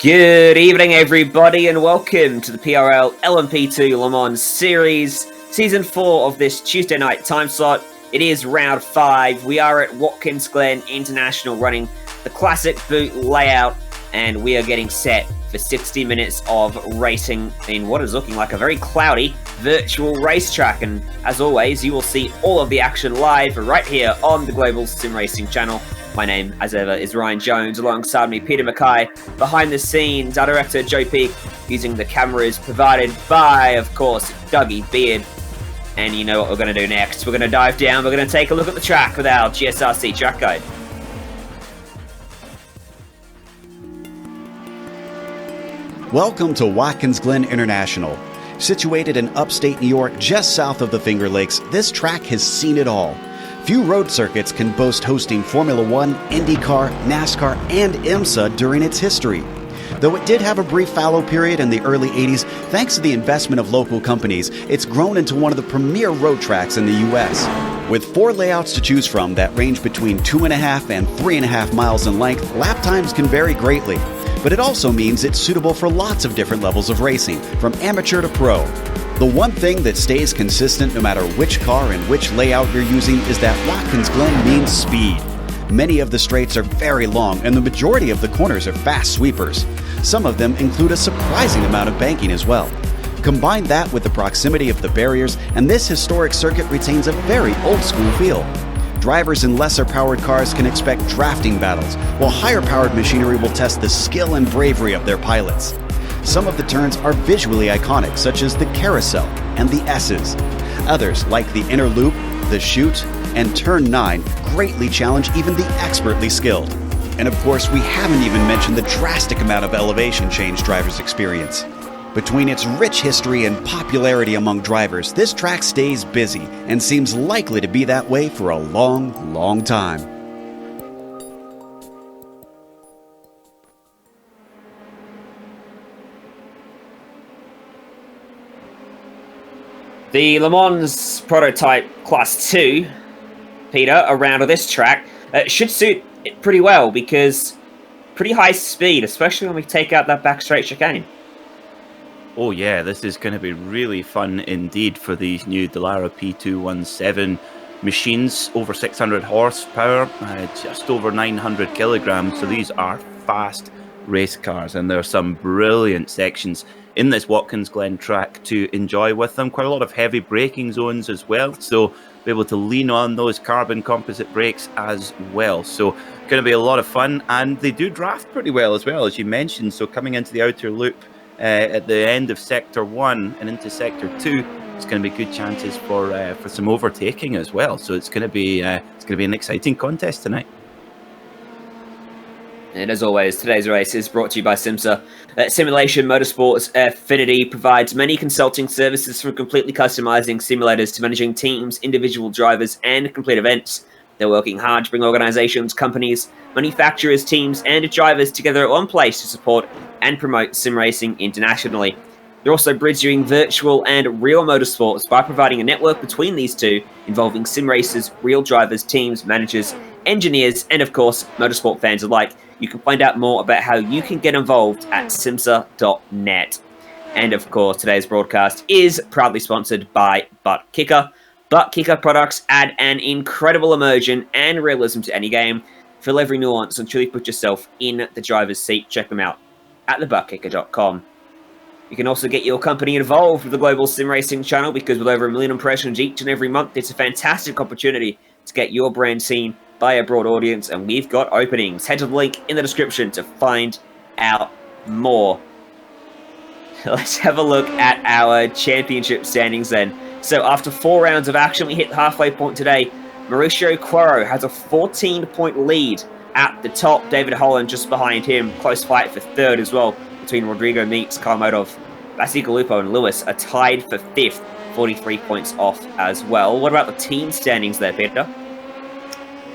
Good evening, everybody, and welcome to the PRL LMP2 Le Mans Series, Season 4 of this Tuesday night time slot. It is round 5. We are at Watkins, Glen International running the classic boot layout, and we are getting set for 60 minutes of racing in what is looking like a very cloudy virtual racetrack. And as always, you will see all of the action live right here on the Global SimRacing Channel. My name, as ever, is Ryan Jones. Alongside me, Peter Mackay. Behind the scenes, our director, Joe Peak, using the cameras provided by, of course, Dougie Beard. And you know what we're going to do next. We're going to dive down. We're going to take a look at the track with our GSRC track guide. Welcome to Watkins Glen International. Situated in upstate New York, just south of the Finger Lakes, this track has seen it all. Few road circuits can boast hosting Formula One, IndyCar, NASCAR, and IMSA during its history. Though it did have a brief fallow period in the early 80s, thanks to the investment of local companies, it's grown into one of the premier road tracks in the U.S. With 4 layouts to choose from that range between 2.5 and 3.5 miles in length, lap times can vary greatly. But it also means it's suitable for lots of different levels of racing, from amateur to pro. The one thing that stays consistent no matter which car and which layout you're using is that Watkins Glen means speed. Many of the straights are very long, and the majority of the corners are fast sweepers. Some of them include a surprising amount of banking as well. Combine that with the proximity of the barriers, and this historic circuit retains a very old-school feel. Drivers in lesser-powered cars can expect drafting battles, while higher-powered machinery will test the skill and bravery of their pilots. Some of the turns are visually iconic, such as the carousel and the S's. Others, like the inner loop, the chute, and turn 9, greatly challenge even the expertly skilled. And of course, we haven't even mentioned the drastic amount of elevation change drivers experience. Between its rich history and popularity among drivers, this track stays busy and seems likely to be that way for a long, long time. The Le Mans Prototype Class 2, Peter, around this track, should suit it pretty well because pretty high speed, especially when we take out that back straight chicane. Oh yeah, this is going to be really fun indeed for these new Dallara P217 machines. Over 600 horsepower, just over 900 kilograms. So these are fast race cars, and there are some brilliant sections in this Watkins Glen track to enjoy with them. Quite a lot of heavy braking zones as well, so be able to lean on those carbon composite brakes as well. So going to be a lot of fun, and they do draft pretty well as well, as you mentioned. So coming into the outer loop at the end of Sector 1 and into Sector 2, it's going to be good chances for some overtaking as well. So it's going to be an exciting contest tonight. And as always, today's race is brought to you by SimSA. Simulation Motorsports Affinity provides many consulting services, from completely customizing simulators to managing teams, individual drivers, and complete events. They're working hard to bring organizations, companies, manufacturers, teams, and drivers together at one place to support and promote sim racing internationally. They're also bridging virtual and real motorsports by providing a network between these two, involving sim racers, real drivers, teams, managers, engineers, and of course, motorsport fans alike. You can find out more about how you can get involved at simsa.net. And of course, today's broadcast is proudly sponsored by ButtKicker. ButtKicker products add an incredible immersion and realism to any game. Feel every nuance and truly put yourself in the driver's seat. Check them out at thebuttkicker.com. You can also get your company involved with the Global SimRacing Channel, because with over 1 million impressions each and every month, it's a fantastic opportunity to get your brand seen by a broad audience, and we've got openings. Head to the link in the description to find out more. Let's have a look at our championship standings then. So after 4 rounds of action, we hit the halfway point today. Mauricio Cuero has a 14-point lead at the top. David Holland just behind him. Close fight for third as well between Rodrigo Meeks, Karmodov, Bacigalupo, and Lewis are tied for 5th, 43 points off as well. What about the team standings there, Peter?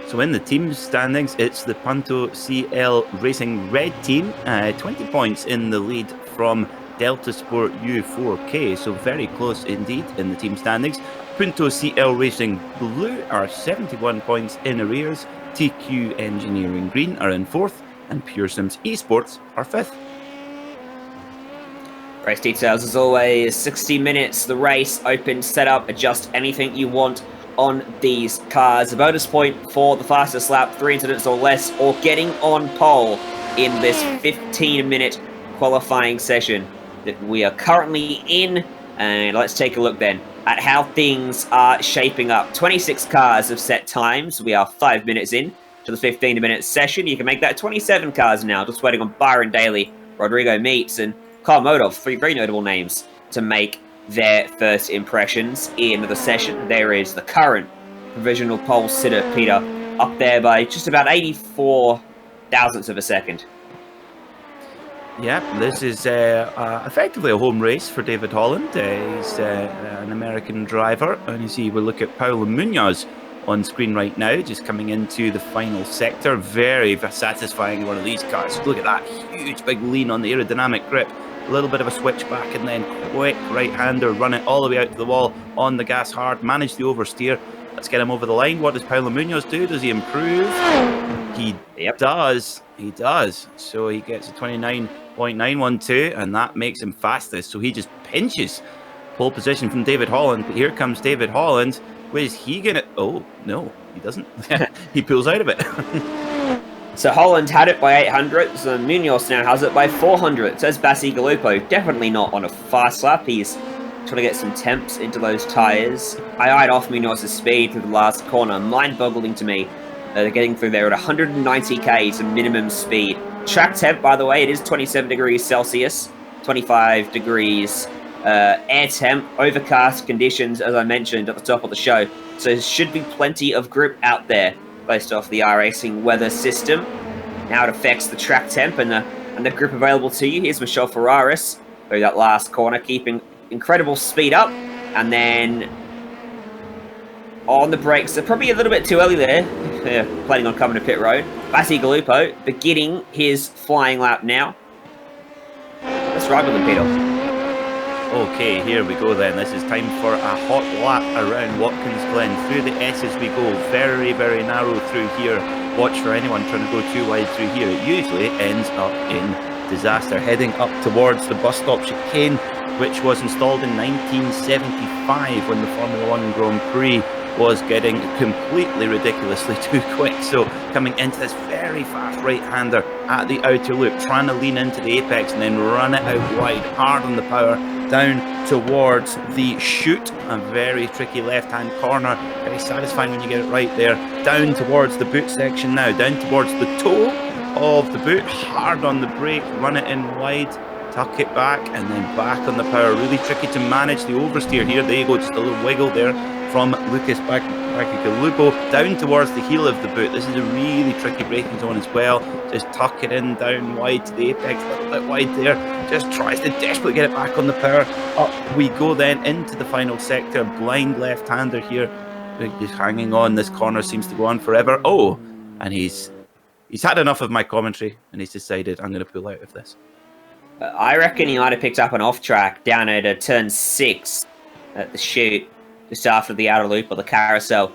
So in the team standings, it's the Punto CL Racing Red team, 20 points in the lead from Delta Sport U4K, so very close indeed in the team standings. Punto CL Racing Blue are 71 points in arrears. TQ Engineering Green are in 4th, and Pure Sims eSports are 5th. Race details as always, 60 minutes, the race, open, setup, adjust anything you want on these cars. A bonus point for the fastest lap, 3 incidents or less, or getting on pole in this 15-minute qualifying session that we are currently in. And let's take a look then at how things are shaping up. 26 cars have set times. We are 5 minutes in to the 15-minute session. You can make that 27 cars now, just waiting on Byron Daly, Rodrigo Meets, and Kyle Modov, 3 very notable names to make their first impressions in the session. There is the current provisional pole sitter, Peter, up there by just about 84 thousandths of a second. Yeah, this is effectively a home race for David Holland. He's an American driver, and you see we look at Paulo Munoz on screen right now, just coming into the final sector. Very satisfying one of these cars. Look at that huge big lean on the aerodynamic grip. A little bit of a switchback and then quick right-hander, run it all the way out to the wall on the gas hard, manage the oversteer. Let's get him over the line. What does Paulo Munoz do? Does he improve? He does. He does. So he gets a 29.912, and that makes him fastest. So he just pinches pole position from David Holland. But here comes David Holland. Where is he going to... Oh, no, he doesn't. He pulls out of it. So Holland had it by 800, so Munoz now has it by 400. Says Bacigalupo, definitely not on a fast lap. He's trying to get some temps into those tyres. I eyed off Munoz's speed through the last corner. Mind-boggling to me. They're getting through there at 190 k's minimum speed. Track temp, by the way, it is 27 degrees Celsius, 25 degrees air temp, overcast conditions, as I mentioned at the top of the show. So there should be plenty of grip out there based off the iRacing weather system. How it affects the track temp and the grip available to you. Here's Michel Ferraris through that last corner, keeping incredible speed up. And then on the brakes, they're probably a little bit too early there. They're planning on coming to pit road. Bacigalupo beginning his flying lap now. Let's ride with him, Peter. Okay, here we go then. This is time for a hot lap around Watkins Glen. Through the S's we go. Very, very narrow through here. Watch for anyone trying to go too wide through here. It usually ends up in disaster. Heading up towards the bus stop chicane, which was installed in 1975 when the Formula 1 Grand Prix was getting completely ridiculously too quick. So coming into this very fast right-hander at the outer loop, trying to lean into the apex and then run it out wide, hard on the power, down towards the chute. A very tricky left-hand corner, very satisfying when you get it right there. Down towards the boot section now, down towards the toe of the boot, hard on the brake, run it in wide, tuck it back, and then back on the power. Really tricky to manage the oversteer here. There you go, just a little wiggle there from Lucas Bacigalupo down towards the heel of the boot. This is a really tricky braking zone as well. Just tuck it in down wide to the apex, a little bit wide there. Just tries to desperately get it back on the power. Up we go then into the final sector. Blind left-hander here. Just hanging on. This corner seems to go on forever. Oh, and he's had enough of my commentary and he's decided I'm going to pull out of this. I reckon he might have picked up an off-track down at turn 6 at the chute. Just after the outer loop or the carousel.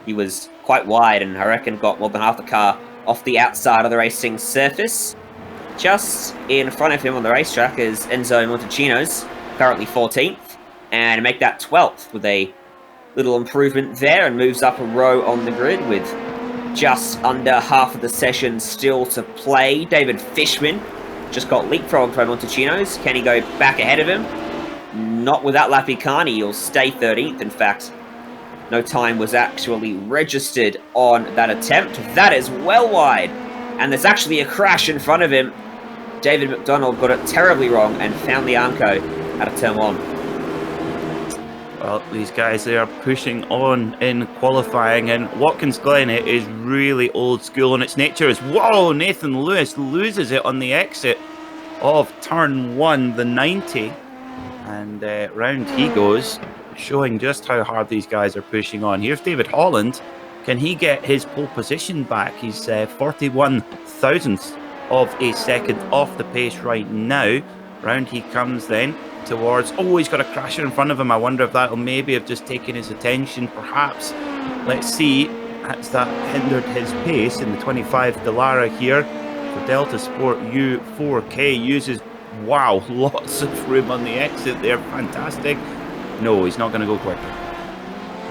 He was quite wide and I reckon got more than half the car off the outside of the racing surface. Just in front of him on the racetrack is Enzo Montecinos, currently 14th, and to make that 12th with a little improvement there and moves up a row on the grid with just under half of the session still to play. David Fishman just got leapfrogged by Montecinos. Can he go back ahead of him? Not without Lapicani, he'll stay 13th. In fact, no time was actually registered on that attempt. That is well wide, and there's actually a crash in front of him. David McDonald got it terribly wrong and found the Armco out of turn 1. Well, these guys, they are pushing on in qualifying, and Watkins Glen is really old school in its nature. Whoa, Nathan Lewis loses it on the exit of turn 1, the 90. And round he goes, showing just how hard these guys are pushing on. Here's David Holland. Can he get his pole position back? He's 41 thousandths of a second off the pace right now. Round he comes then towards... Oh, he's got a crasher in front of him. I wonder if that'll maybe have just taken his attention, perhaps. Let's see. Has that hindered his pace in the 25 Dallara here? For Delta Sport U4K uses Wow, lots of room on the exit there. Fantastic. No, he's not going to go quicker.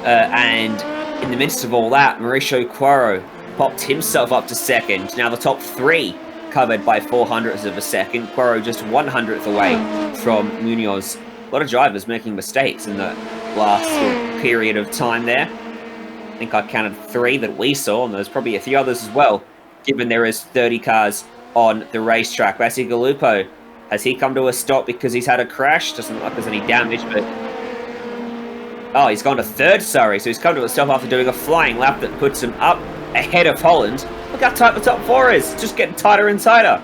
And in the midst of all that, Mauricio Cuero popped himself up to second. Now the top three covered by 0.04 of a second. Cuero just 1/100th away from Munoz. A lot of drivers making mistakes in the last period of time there. I think I counted 3 that we saw, and there's probably a few others as well, given there is 30 cars on the racetrack. Bacigalupo, has he come to a stop because he's had a crash? Doesn't look like there's any damage, but... Oh, he's gone to third, sorry. So he's come to a stop after doing a flying lap that puts him up ahead of Holland. Look how tight the top 4 is. It's just getting tighter and tighter.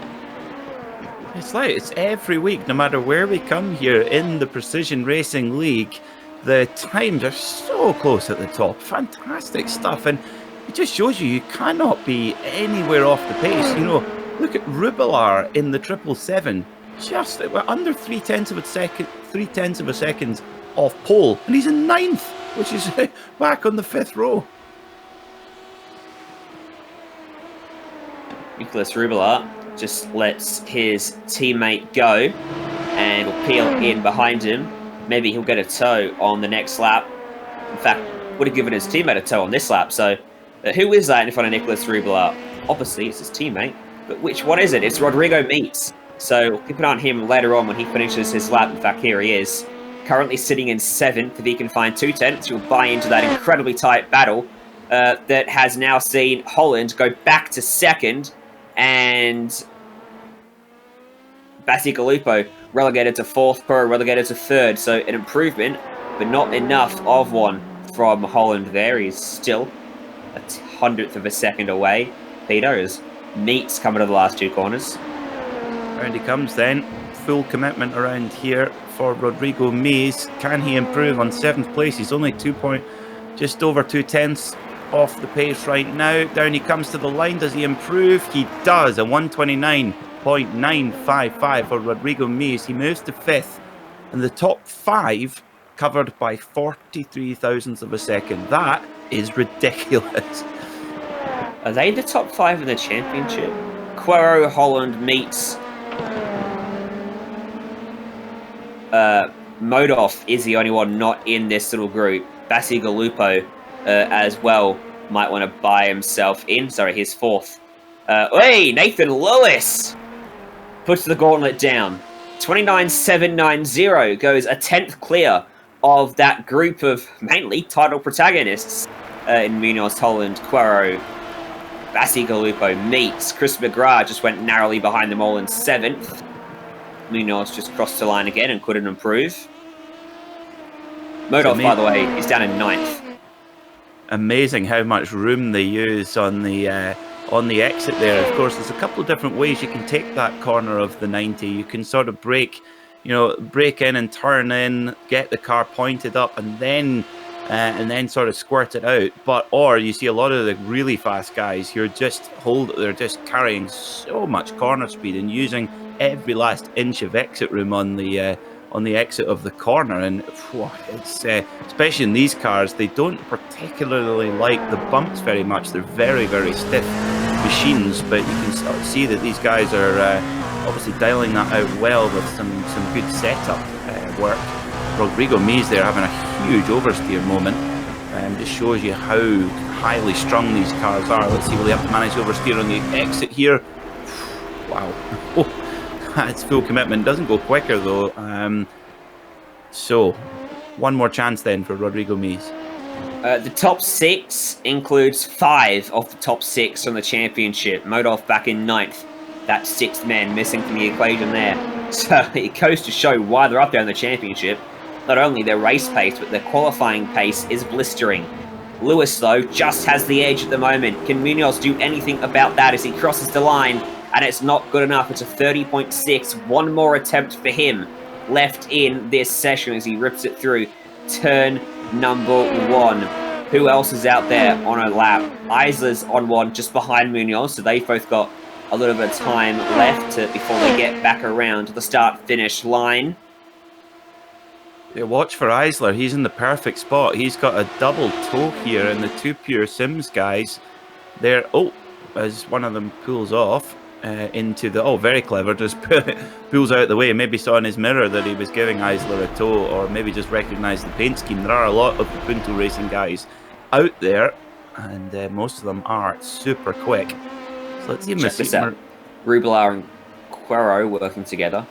It's like it's every week, no matter where we come here in the Precision Racing League, the times are so close at the top. Fantastic stuff. And it just shows you cannot be anywhere off the pace. You know, look at Rubilar in the 777. Just under 0.3 of a second, 0.3 of a second off pole, and he's in 9th, which is back on the 5th row. Nicholas Rubilar just lets his teammate go and will peel in behind him. Maybe he'll get a tow on the next lap. In fact, would have given his teammate a tow on this lap. So who is that in front of Nicholas Rubilar? Obviously, it's his teammate. But which one is it? It's Rodrigo Meets. So we'll keep an eye on him later on when he finishes his lap. In fact, here he is. Currently sitting in 7th. If he can find 2/10, he'll buy into that incredibly tight battle that has now seen Holland go back to 2nd and Bacigalupo relegated to 4th, Cuero relegated to 3rd. So an improvement, but not enough of one from Holland there. He's still a 100th of a second away. Peter, as Meets coming to the last 2 corners. Round he comes then. Full commitment around here for Rodrigo Mies. Can he improve on 7th place? He's only just over 2/10 off the pace right now. Down he comes to the line. Does he improve? He does. A 129.955 for Rodrigo Mies. He moves to 5th. And the top 5 covered by 43 thousandths of a second. That is ridiculous. Are they the top 5 in the championship? Cuero, Holland, Meets. Modoff is the only one not in this little group. Bacigalupo as well might want to buy himself in. Sorry, he's 4th. Hey, Nathan Lewis puts the gauntlet down. 29.790 goes a 10th clear of that group of mainly title protagonists in Munoz, Holland, Cuero, Bacigalupo, Meets. Chris McGrath just went narrowly behind them all in 7th. Munoz just crossed the line again and couldn't improve. Modoff, by the way, is down in 9th. Amazing how much room they use on the exit there. Of course, there's a couple of different ways you can take that corner of the 90. You can sort of brake in and turn in, get the car pointed up, and then sort of squirt it out. Or you see a lot of the really fast guys who are they're just carrying so much corner speed and using every last inch of exit room on the exit of the corner. And it's especially in these cars, they don't particularly like the bumps very much. They're very, very stiff machines, but you can sort of see that these guys are obviously dialing that out well with some good setup work. Rodrigo Mies there having a huge oversteer moment. Just shows you how highly strung these cars are. Let's see, will they have to manage to oversteer on the exit here? Wow. It's full commitment. Doesn't go quicker though. So one more chance then for Rodrigo Mies. The top 6 includes 5 of the top 6 from the championship. Modoff back in 9th. That 6th man missing from the equation there. So it goes to show why they're up there in the championship. Not only their race pace, but their qualifying pace is blistering. Lewis, though, just has the edge at the moment. Can Munoz do anything about that as he crosses the line? And it's not good enough. It's a 30.6. One more attempt for him left in this session as he rips it through turn number 1. Who else is out there on a lap? Isler's on one just behind Munoz, so they've both got a little bit of time left before they get back around to the start-finish line. Yeah, watch for Isler. He's in the perfect spot. He's got a double toe here, and the 2 Pure Sims guys, as one of them pulls off. into the... Oh, very clever. Just pulls out the way. Maybe saw in his mirror that he was giving Eisler a tow, or maybe just recognised the paint scheme. There are a lot of the Punto Racing guys out there, and most of them are super quick. So let's see him. Check this out. Rubelar and Quero working together.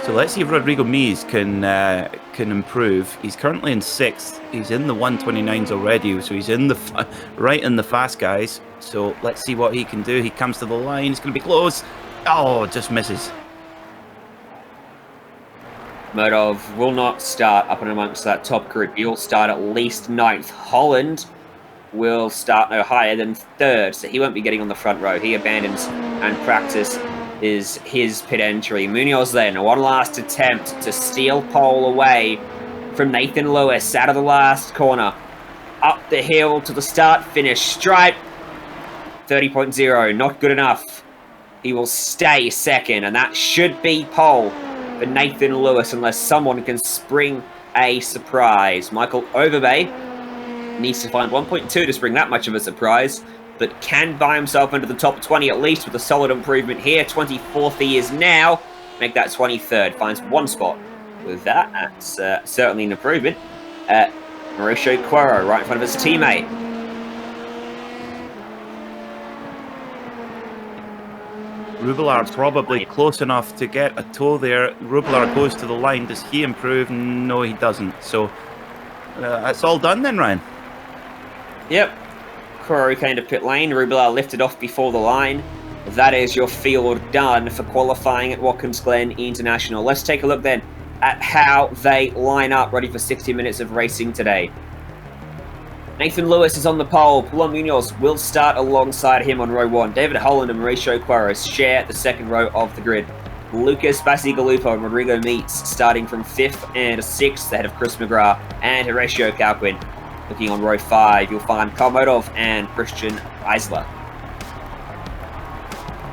So let's see if Rodrigo Mies can improve. He's currently in 6th. He's in the 129s already, so he's in the right in the fast guys. So let's see what he can do. He comes to the line. He's going to be close. Oh, just misses. Modov will not start up and amongst that top group. He'll start at least 9th. Holland will start no higher than 3rd, so he won't be getting on the front row. He abandons and practice is his pit entry. Munoz then, one last attempt to steal pole away from Nathan Lewis out of the last corner. Up the hill to the start-finish stripe. 30.0, not good enough. He will stay 2nd, and that should be pole for Nathan Lewis unless someone can spring a surprise. Michael Overbay needs to find 1.2 to spring that much of a surprise, but can buy himself into the top 20 at least with a solid improvement here. 24th he is now. Make that 23rd. Finds one spot with that. That's certainly an improvement. Mauricio Quero right in front of his teammate. Rubelar probably close enough to get a tow there. Rubelar goes to the line. Does he improve? No, he doesn't. So that's all done then, Ryan. Yep. Quero came to pit lane. Rubelar lifted off before the line. That is your field done for qualifying at Watkins Glen International. Let's take a look then at how they line up ready for 60 minutes of racing today. Nathan Lewis is on the pole. Paulo Munoz will start alongside him on row 1. David Holland and Mauricio Quero share the 2nd row of the grid. Lucas Bacigalupo and Rodrigo Meets starting from 5th and 6th ahead of Chris McGrath and Horatio Calquin. Looking on row 5, you'll find Karl Modov and Christian Eisler.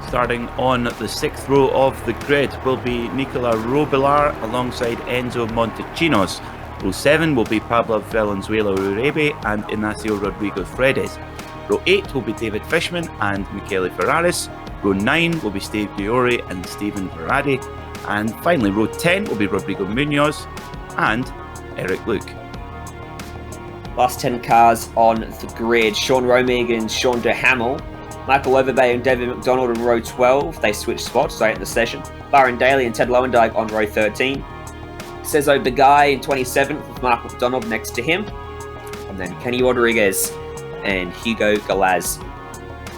Starting on the 6th row of the grid will be Nicola Rubelar alongside Enzo Montecinos. Row 7 will be Pablo Valenzuela Uribe and Ignacio Rodriguez Fredes. Row 8 will be David Fishman and Michele Ferraris. Row 9 will be Steve Diori and Stephen Verratti. And finally, row 10 will be Rodrigo Munoz and Eric Luke. Last 10 cars on the grid. Sean Romig and Sean DeHamel. Michael Overbay and David McDonald in row 12. They switch spots late in the session. Byron Daly and Ted Lowendyke on row 13. Cezo Begay in 27th with Mark McDonald next to him. And then Kenny Rodriguez and Hugo Galaz.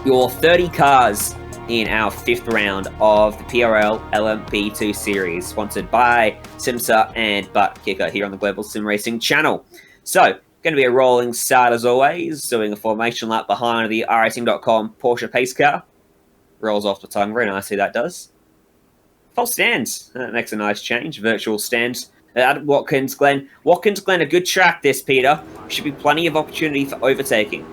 Your 30 cars in our 5th round of the PRL LMP2 series, sponsored by SimSA and ButtKicker here on the Global SimRacing Channel. So, going to be a rolling start as always, doing a formation lap behind the iRacing.com Porsche pace car. Rolls off the tongue, very nicely that does. False stands, that makes a nice change. Virtual stands at Watkins Glen. Watkins Glen, a good track this, Peter. Should be plenty of opportunity for overtaking.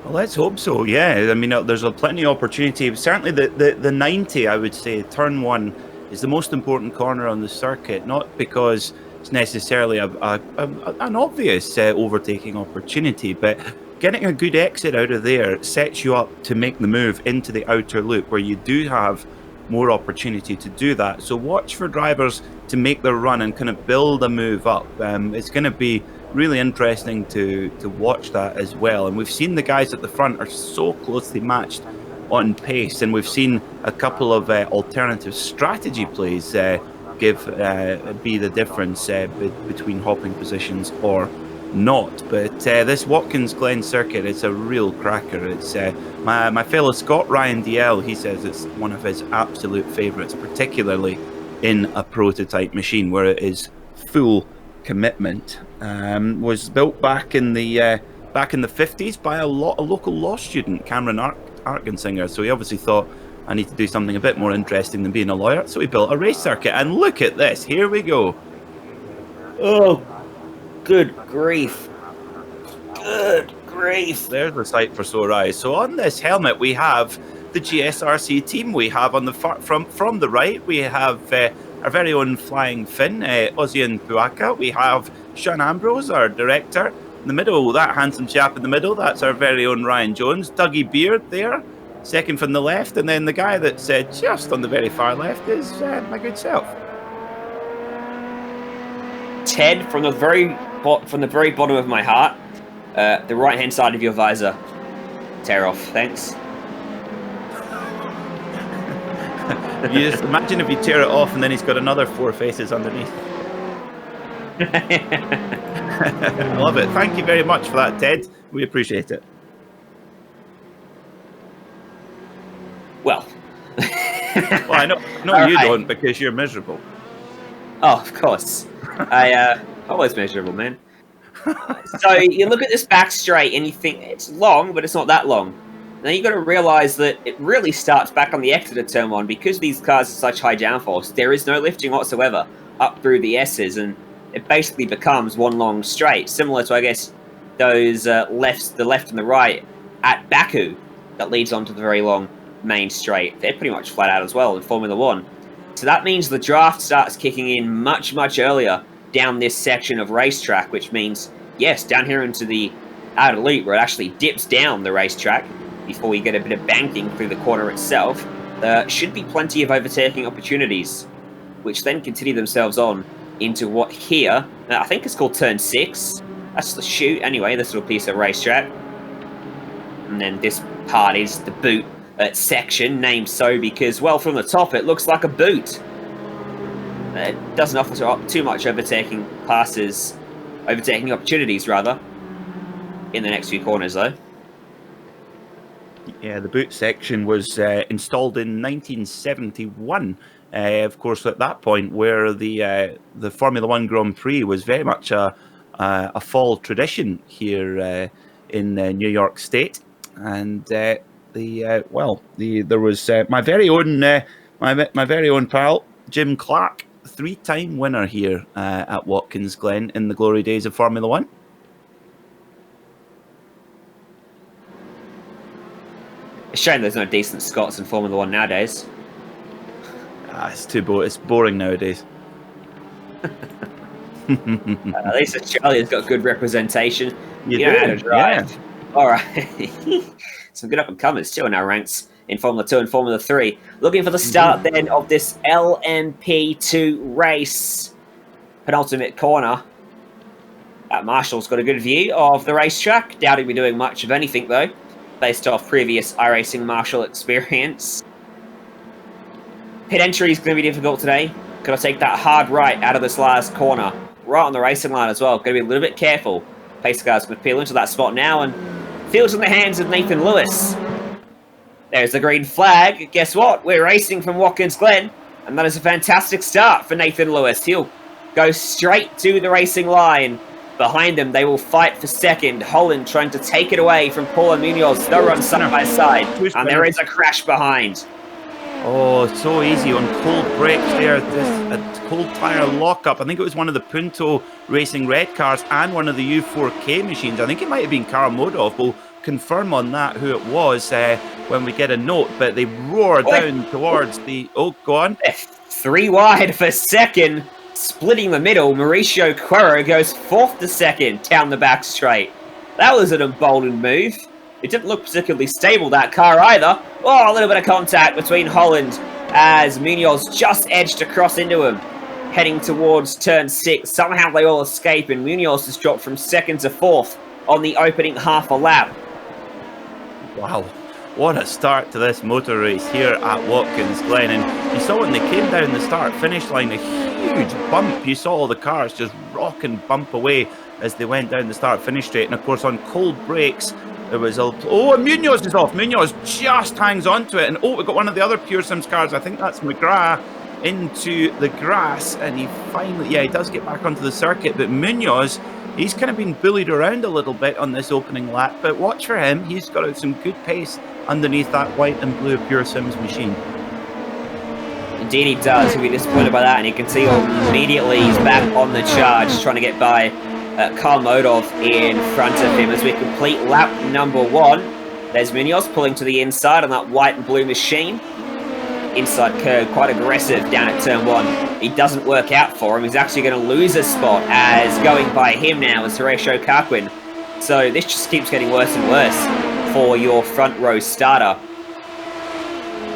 Well, let's hope so, yeah. I mean, there's plenty of opportunity. Certainly the 90, I would say, turn 1 is the most important corner on the circuit, not because it's necessarily an obvious overtaking opportunity, but getting a good exit out of there sets you up to make the move into the outer loop where you do have more opportunity to do that. So watch for drivers to make their run and kind of build a move up. It's going to be really interesting to watch that as well. And we've seen the guys at the front are so closely matched on pace, and we've seen a couple of alternative strategy plays be the difference between hopping positions or not. But this Watkins Glen circuit is a real cracker. It's my fellow Scot Ryan DL, he says it's one of his absolute favourites, particularly in a prototype machine where it is full commitment. Was built back in the 50s by a local law student, Cameron Arkensinger. So he obviously thought, I need to do something a bit more interesting than being a lawyer. So he built a race circuit, and look at this. Here we go. Oh, good grief. Good grief. There's the sight for sore eyes. So on this helmet, we have the GSRC team. We have on the from the right, we have our very own Flying Finn, Ozian Puaka. We have Sean Ambrose, our director. In the middle, that handsome chap in the middle, that's our very own Ryan Jones. Dougie Beard there, second from the left. And then the guy that's just on the very far left is my good self. Ted, from the very bottom of my heart, the right-hand side of your visor. Tear off, thanks. You just imagine if you tear it off and then he's got another 4 faces underneath. I love it. Thank you very much for that, Ted. We appreciate it. Well. Well, I know you don't, because you're miserable. Oh, of course. Always miserable, man. So you look at this back straight and you think it's long, but it's not that long. Now you got to realize that it really starts back on the exit of turn 1 because these cars are such high downforce. There is no lifting whatsoever up through the S's, and it basically becomes one long straight, similar to, I guess, those the left and the right at Baku that leads onto the very long main straight. They're pretty much flat out as well in Formula 1. So that means the draft starts kicking in much, much earlier down this section of racetrack, which means, yes, down here into the outer loop where it actually dips down the racetrack before we get a bit of banking through the corner itself, there should be plenty of overtaking opportunities, which then continue themselves on into what here, I think it's called turn 6. That's the chute, anyway, this little piece of racetrack. And then this part is the boot section, named so because, well, from the top it looks like a boot. It doesn't offer too much overtaking opportunities, rather, in the next few corners, though. Yeah, the boot section was installed in 1971. Of course, at that point, where the Formula One Grand Prix was very much a fall tradition here in New York State, and there was my very own pal Jim Clark, 3-time winner here at Watkins Glen in the glory days of Formula One. It's a shame there's no decent Scots in Formula 1 nowadays. It's boring nowadays. At least Australia's got good representation. You know how to do, drive. yeah. All right. Some good up-and-comers too in our ranks in Formula 2 and Formula 3. Looking for the start then of this LMP2 race. Penultimate corner. Marshall's got a good view of the racetrack. Doubt he'll be doing much of anything though, based off previous iRacing Marshall experience. Pit entry is going to be difficult today. Got to take that hard right out of this last corner. Right on the racing line as well. Got to be a little bit careful. Pace car's going to peel into that spot now, and fields in the hands of Nathan Lewis. There's the green flag. Guess what? We're racing from Watkins Glen, and that is a fantastic start for Nathan Lewis. He'll go straight to the racing line. Behind them, they will fight for second. Holland trying to take it away from Paul and Munoz. They'll run side by side, and there is a crash behind. Oh, so easy on cold brakes there. A cold tyre lockup. I think it was one of the Punto Racing Red cars and one of the U4K machines. I think it might have been Karl Modov. We'll confirm on that who it was when we get a note. But they roar down towards the... Oh, go on. 3 wide for second. Splitting the middle, Mauricio Cuero goes 4th to second down the back straight. That was an emboldened move. It didn't look particularly stable, that car, either. Oh, a little bit of contact between Holland as Munoz just edged across into him, heading towards turn 6. Somehow they all escape, and Munoz has dropped from 2nd to 4th on the opening half a lap. Wow, what a start to this motor race here at Watkins Glen. And you saw when they came down the start-finish line, a huge bump. You saw all the cars just rock and bump away as they went down the start-finish straight. And of course, on cold brakes, there was and Munoz is off. Munoz just hangs on to it. And we've got one of the other Pure Sims cars. I think that's McGrath into the grass. And he finally, he does get back onto the circuit. But Munoz, he's kind of been bullied around a little bit on this opening lap. But watch for him. He's got some good pace underneath that white and blue Pure Sims machine. Indeed he does. He'll be disappointed by that. And you can see immediately he's back on the charge, trying to get by Karl Modov in front of him as we complete lap number 1. There's Munoz pulling to the inside on that white and blue machine. Inside curve, quite aggressive down at turn 1. He doesn't work out for him. He's actually going to lose a spot as going by him now is Horatio Carquin So this just keeps getting worse and worse for your front row starter.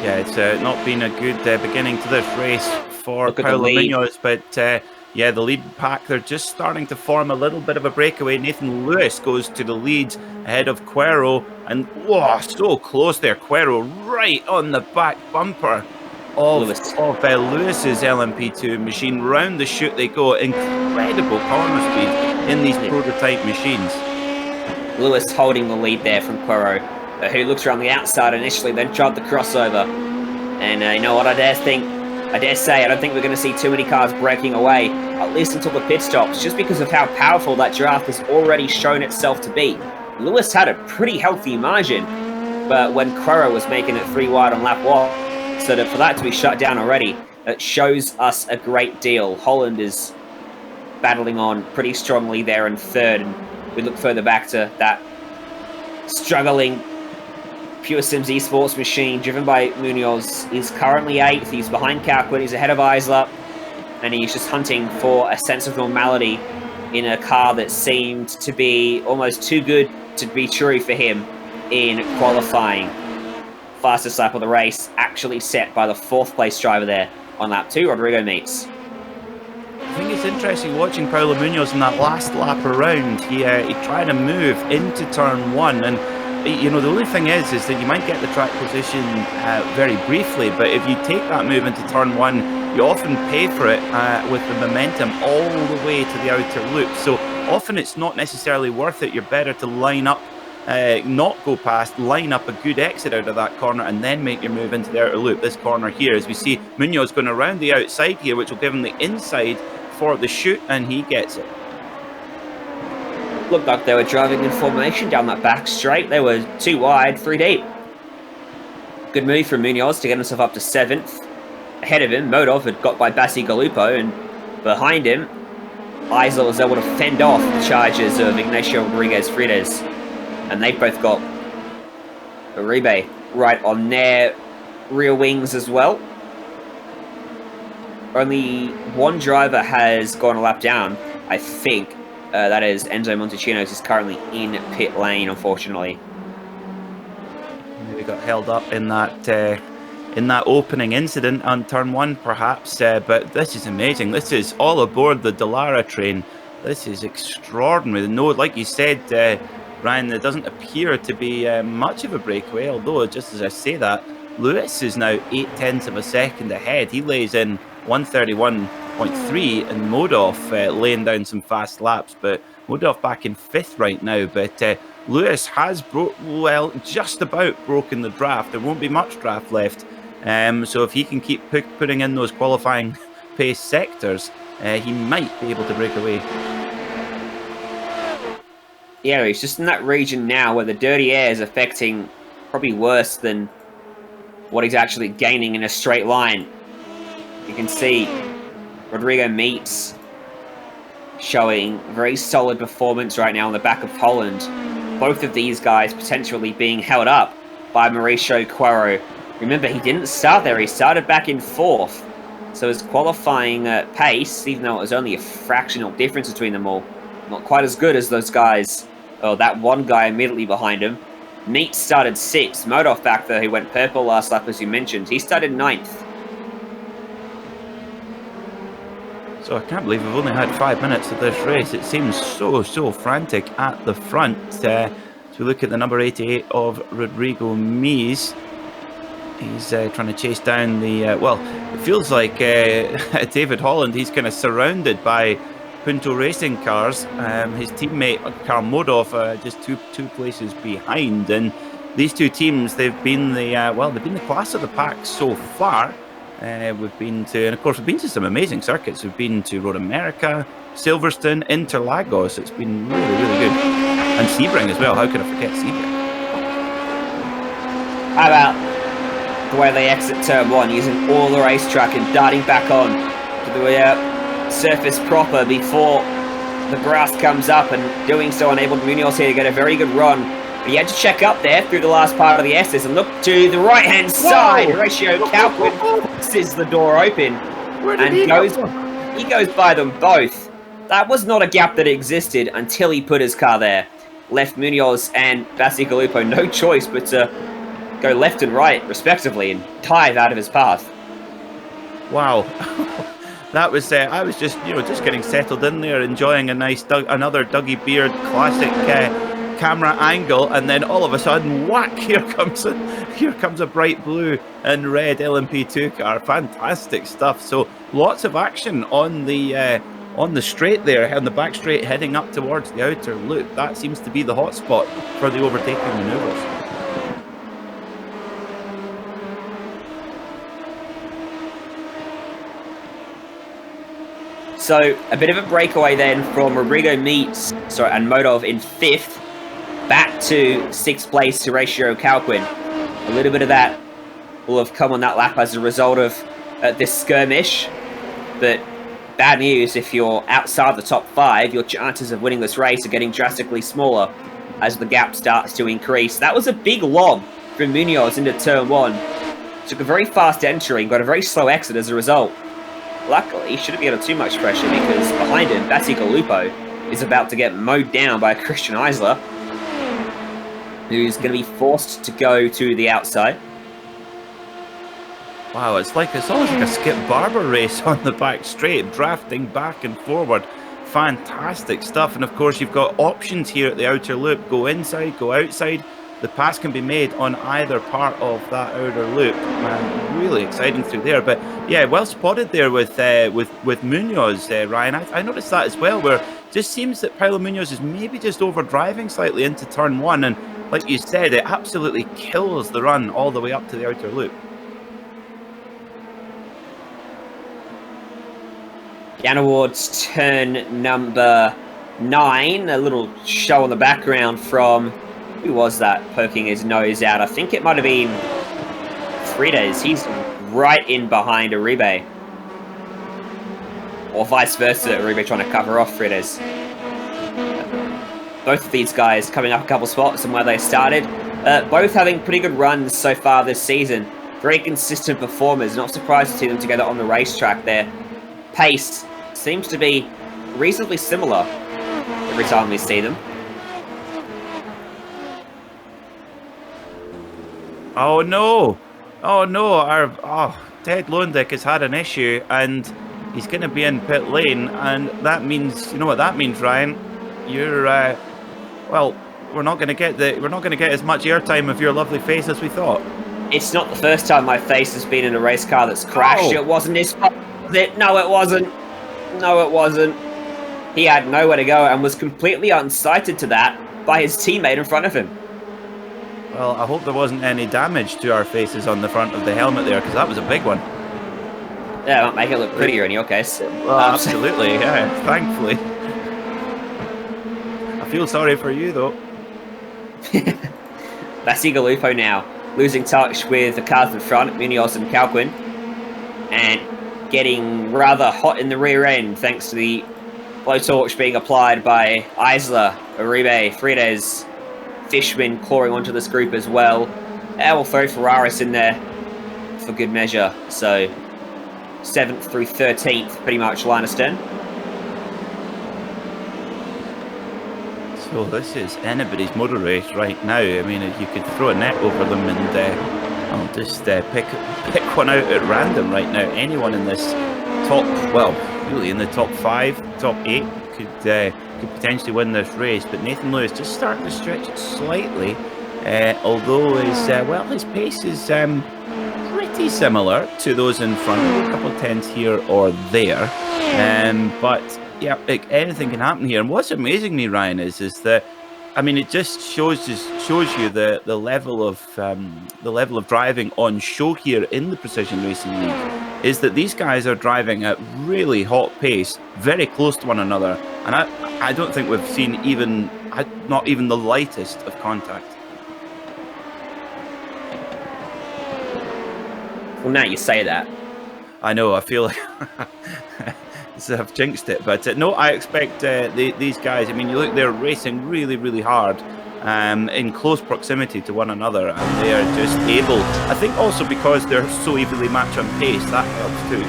Yeah, it's not been a good beginning to this race for Look at the Paulo lead. Munoz, but yeah, the lead pack, they're just starting to form a little bit of a breakaway. Nathan Lewis goes to the lead ahead of Quero, and whoa, so close there. Quero right on the back bumper of Lewis's LMP2 machine. Round the chute they go. Incredible corner speed in these prototype machines. Lewis holding the lead there from Quero, who looks around the outside initially, then tried the crossover. And you know what, I dare say, I don't think we're going to see too many cars breaking away, at least until the pit stops, just because of how powerful that draft has already shown itself to be. Lewis had a pretty healthy margin, but when Quero was making it 3 wide on lap 1, so for that to be shut down already, it shows us a great deal. Holland is battling on pretty strongly there in third, and we look further back to that struggling Pure Sims eSports machine driven by Munoz. He's currently 8th. He's behind Calquin. He's ahead of Isla. And he's just hunting for a sense of normality in a car that seemed to be almost too good to be true for him in qualifying. Fastest lap of the race actually set by the 4th place driver there on lap 2, Rodrigo Meets. I think it's interesting watching Paulo Munoz in that last lap around. He tried to move into turn 1, and you know, the only thing is that you might get the track position very briefly, but if you take that move into turn 1, you often pay for it with the momentum all the way to the outer loop. So often it's not necessarily worth it. You're better to line up, not go past, line up a good exit out of that corner, and then make your move into the outer loop. This corner here, as we see Munoz going around the outside here, which will give him the inside for the chute, and he gets it. Looked like they were driving in formation down that back straight. They were 2 wide, 3 deep. Good move from Munoz to get himself up to 7th. Ahead of him, Modov had got by Bassi Galupo, and behind him, Isla was able to fend off the charges of Ignacio Rodriguez-Frides. And they've both got Uribe right on their rear wings as well. Only one driver has gone a lap down, I think. That is Enzo Montecinos is currently in pit lane, unfortunately. Maybe got held up in that opening incident on turn 1, perhaps. But this is amazing. This is all aboard the Dallara train. This is extraordinary. No, like you said, Ryan, there doesn't appear to be much of a breakaway. Although, just as I say that, Lewis is now 0.8 of a second ahead. He lays in 131.3, and Modov laying down some fast laps, but Modov back in 5th right now. But Lewis has just about broken the draft. There won't be much draft left, so if he can keep putting in those qualifying pace sectors, he might be able to break away. Yeah, he's just in that region now where the dirty air is affecting probably worse than what he's actually gaining in a straight line. You can see Rodrigo Meets showing very solid performance right now on the back of Holland. Both of these guys potentially being held up by Mauricio Quero. Remember, he didn't start there. He started back in 4th. So his qualifying pace, even though it was only a fractional difference between them all, not quite as good as those guys, or that one guy immediately behind him. Meets started 6th. Modov back there, who went purple last lap, as you mentioned. He started 9th. So I can't believe we've only had 5 minutes of this race. It seems so frantic at the front. So we look at the number 88 of Rodrigo Mies. He's trying to chase down the... well, it feels like David Holland, he's kind of surrounded by Punto Racing cars. His teammate, Karl Modov, just two places behind. And these two teams, they've been the class of the pack so far. We've been to, and of course, we've been to some amazing circuits. We've been to Road America, Silverstone, Interlagos. It's been really good. And Sebring as well. How could I forget Sebring? How about the way they exit turn 1, using all the racetrack and darting back on to the surface proper before the grass comes up, and doing so enabled Munoz here to get a very good run. But he had to check up there through the last part of the S's and look to the right-hand side. Horatio Calquin forces the door open and he goes by them both. That was not a gap that existed until he put his car there. left Munoz and Bacigalupo no choice but to go left and right, respectively, and dive out of his path. Wow. That was, I was just, just getting settled in there, enjoying a nice, another Dougie Beard classic camera angle, and then all of a sudden, whack, here comes a bright blue and red LMP2 car. Fantastic stuff. So lots of action on the straight there, on the back straight, heading up towards the outer loop. That seems to be the hotspot for the overtaking manoeuvres. So a bit of a breakaway then from Rodrigo Meets, and Modov in 5th, back to 6th place Horatio Calquin. A little bit of that will have come on that lap as a result of this skirmish, but bad news, if you're outside the top 5, your chances of winning this race are getting drastically smaller as the gap starts to increase. That was a big lob from Munoz into turn 1. Took a very fast entry and got a very slow exit as a result. Luckily, he shouldn't be under too much pressure because behind him, Bacigalupo is about to get mowed down by Christian Eisler, who's going to be forced to go to the outside. Wow, it's almost like a Skip Barber race on the back straight, drafting back and forward. Fantastic stuff. And of course, you've got options here at the outer loop. Go inside, go outside. The pass can be made on either part of that outer loop. Man, really exciting through there. But yeah, well spotted there with Munoz, Ryan. I noticed that as well, where it just seems that Paulo Munoz is maybe just overdriving slightly into turn 1. And like you said, it absolutely kills the run all the way up to the outer loop. Down towards turn number 9. A little show on the background from... Who was that poking his nose out? I think it might have been Frides. He's right in behind Uribe. Or vice versa, Uribe trying to cover off Frides. Both of these guys coming up a couple spots from where they started. Both having pretty good runs so far this season. Very consistent performers. Not surprised to see them together on the racetrack there. Pace seems to be reasonably similar every time we see them. Oh no! Oh no! Ted Londick has had an issue, and he's going to be in pit lane, and that means, you know what that means, Ryan? You're well, we're not going to get as much airtime of your lovely face as we thought. It's not the first time my face has been in a race car that's crashed. It wasn't his fault. No, it wasn't. No, it wasn't. He had nowhere to go and was completely unsighted to that by his teammate in front of him. Well, I hope there wasn't any damage to our faces on the front of the helmet there, because that was a big one. Yeah, it might make it look prettier in your case. Well, absolutely, yeah, thankfully. I feel sorry for you, though. Bacigalupo now losing touch with the cars in front, Munoz and Calquin, and getting rather hot in the rear end thanks to the blowtorch being applied by Eisler, Uribe, Frides, Fishman clawing onto this group as well. And we'll throw Ferraris in there for good measure. So 7th through 13th, pretty much line of stern. So this is anybody's motor race right now. I mean, you could throw a net over them and I'll just pick one out at random right now. Anyone in this top, well, really in the top 5, top 8 could potentially win this race. But Nathan Lewis just starting to stretch it slightly, although his pace is pretty similar to those in front. A couple of tenths here or there, but yeah, anything can happen here. And what's amazing me, Ryan, is that, I mean, it just shows you the level of driving on show here in the Precision Racing League. Is that these guys are driving at really hot pace, very close to one another, and I don't think we've seen not even the lightest of contact. Well, now you say that. I know. I feel like I've jinxed it, but no, I expect these guys. I mean, you look, they're racing really, really hard, in close proximity to one another, and they are just able. I think also because they're so evenly matched on pace, that helps too.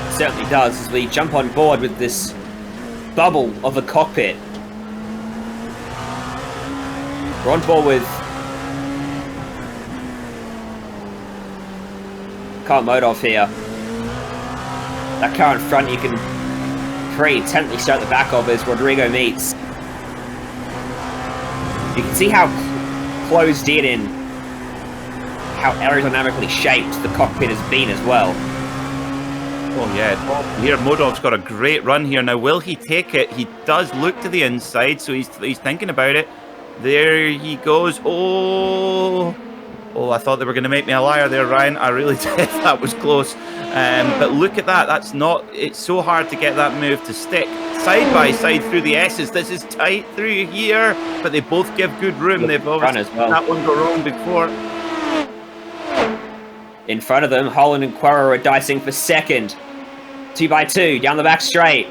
It certainly does, as we jump on board with this bubble of a cockpit. We're on board with Carl Modov here. That car in front you can pretty intently show at the back of as Rodrigo meets. You can see how closed in and how aerodynamically shaped the cockpit has been as well. Oh yeah, here Modov's got a great run here. Now will he take it? He does look to the inside, so he's thinking about it. There he goes. Oh, I thought they were going to make me a liar there, Ryan. I really did. That was close. But look at that. That's not... It's so hard to get that move to stick. Side by side through the S's. This is tight through here, but they both give good room. They've obviously as well. That one go wrong before. In front of them, Holland and Quero are dicing for second. 2x2 down the back straight.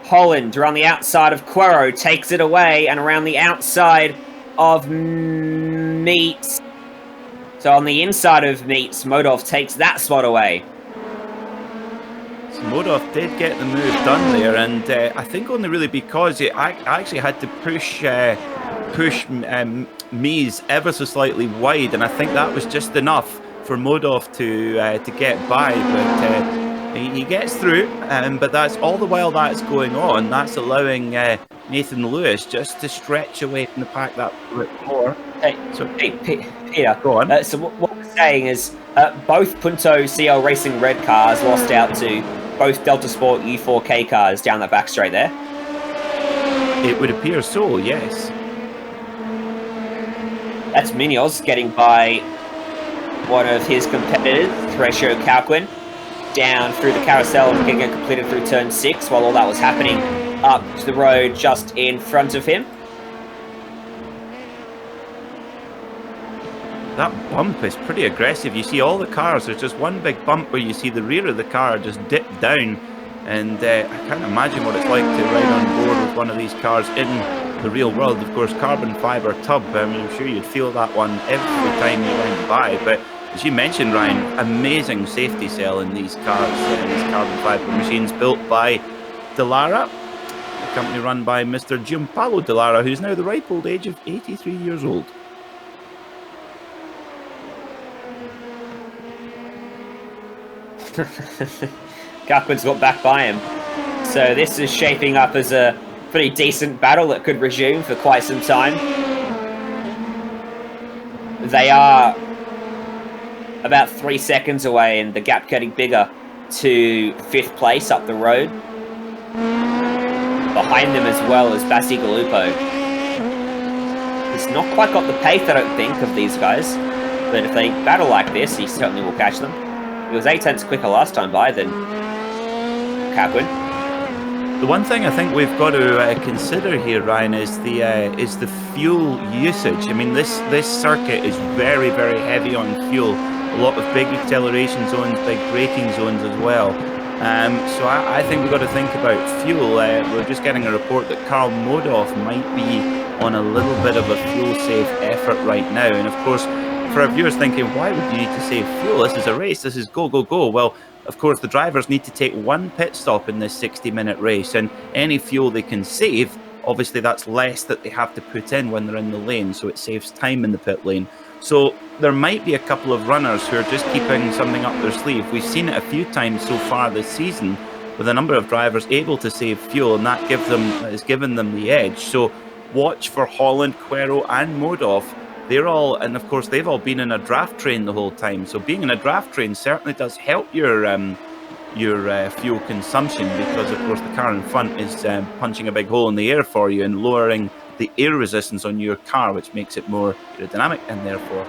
Holland around the outside of Quero takes it away, and around the outside of Meets. So on the inside of Meets, Modov takes that spot away. So Modov did get the move done there, and I think only really because I actually had to push Mies ever so slightly wide, and I think that was just enough for Modov to get by, but he gets through, but that's all the while that's going on. That's allowing Nathan Lewis just to stretch away from the pack that bit more. Hey, Peter, go on. So what we're saying is both Punto CL Racing Red cars lost out to both Delta Sport U4K cars down that back straight there. It would appear so, yes. That's Munoz getting by one of his competitors, Horatio Calquin, down through the carousel and getting completed through turn 6 while all that was happening up to the road just in front of him. That bump is pretty aggressive. You see all the cars, there's just one big bump where you see the rear of the car just dip down, and I can't imagine what it's like to ride on board with one of these cars in the real world. Of course, carbon fibre tub, I mean, I'm sure you'd feel that one every time you went by, but as you mentioned, Ryan, amazing safety cell in these cars, these carbon fibre machines built by Delara, a company run by Mr. Giampaolo Delara, who's now the ripe old age of 83 years old. Calquin's got back by him. So this is shaping up as a pretty decent battle that could resume for quite some time. They are about 3 seconds away, and the gap getting bigger to 5th place up the road. Behind them as well as Basi Galupo. He's not quite got the pace, I don't think, of these guys. But if they battle like this, he certainly will catch them. He was 8 tenths quicker last time by than Calquin. The one thing I think we've got to consider here, Ryan, is the fuel usage. I mean, this circuit is very, very heavy on fuel. A lot of big acceleration zones, big braking zones as well. So I think we've got to think about fuel. We're just getting a report that Carl Modov might be on a little bit of a fuel-safe effort right now. And of course, for our viewers thinking, why would you need to save fuel? This is a race. This is go, go, go. Well, of course, the drivers need to take one pit stop in this 60-minute race, and any fuel they can save, obviously that's less that they have to put in when they're in the lane, so it saves time in the pit lane. So there might be a couple of runners who are just keeping something up their sleeve. We've seen it a few times so far this season with a number of drivers able to save fuel, and that has given them the edge. So watch for Holland, Quero and Modov. They're all, and of course they've all been in a draft train the whole time. So being in a draft train certainly does help your fuel consumption, because of course the car in front is punching a big hole in the air for you and lowering the air resistance on your car, which makes it more aerodynamic and therefore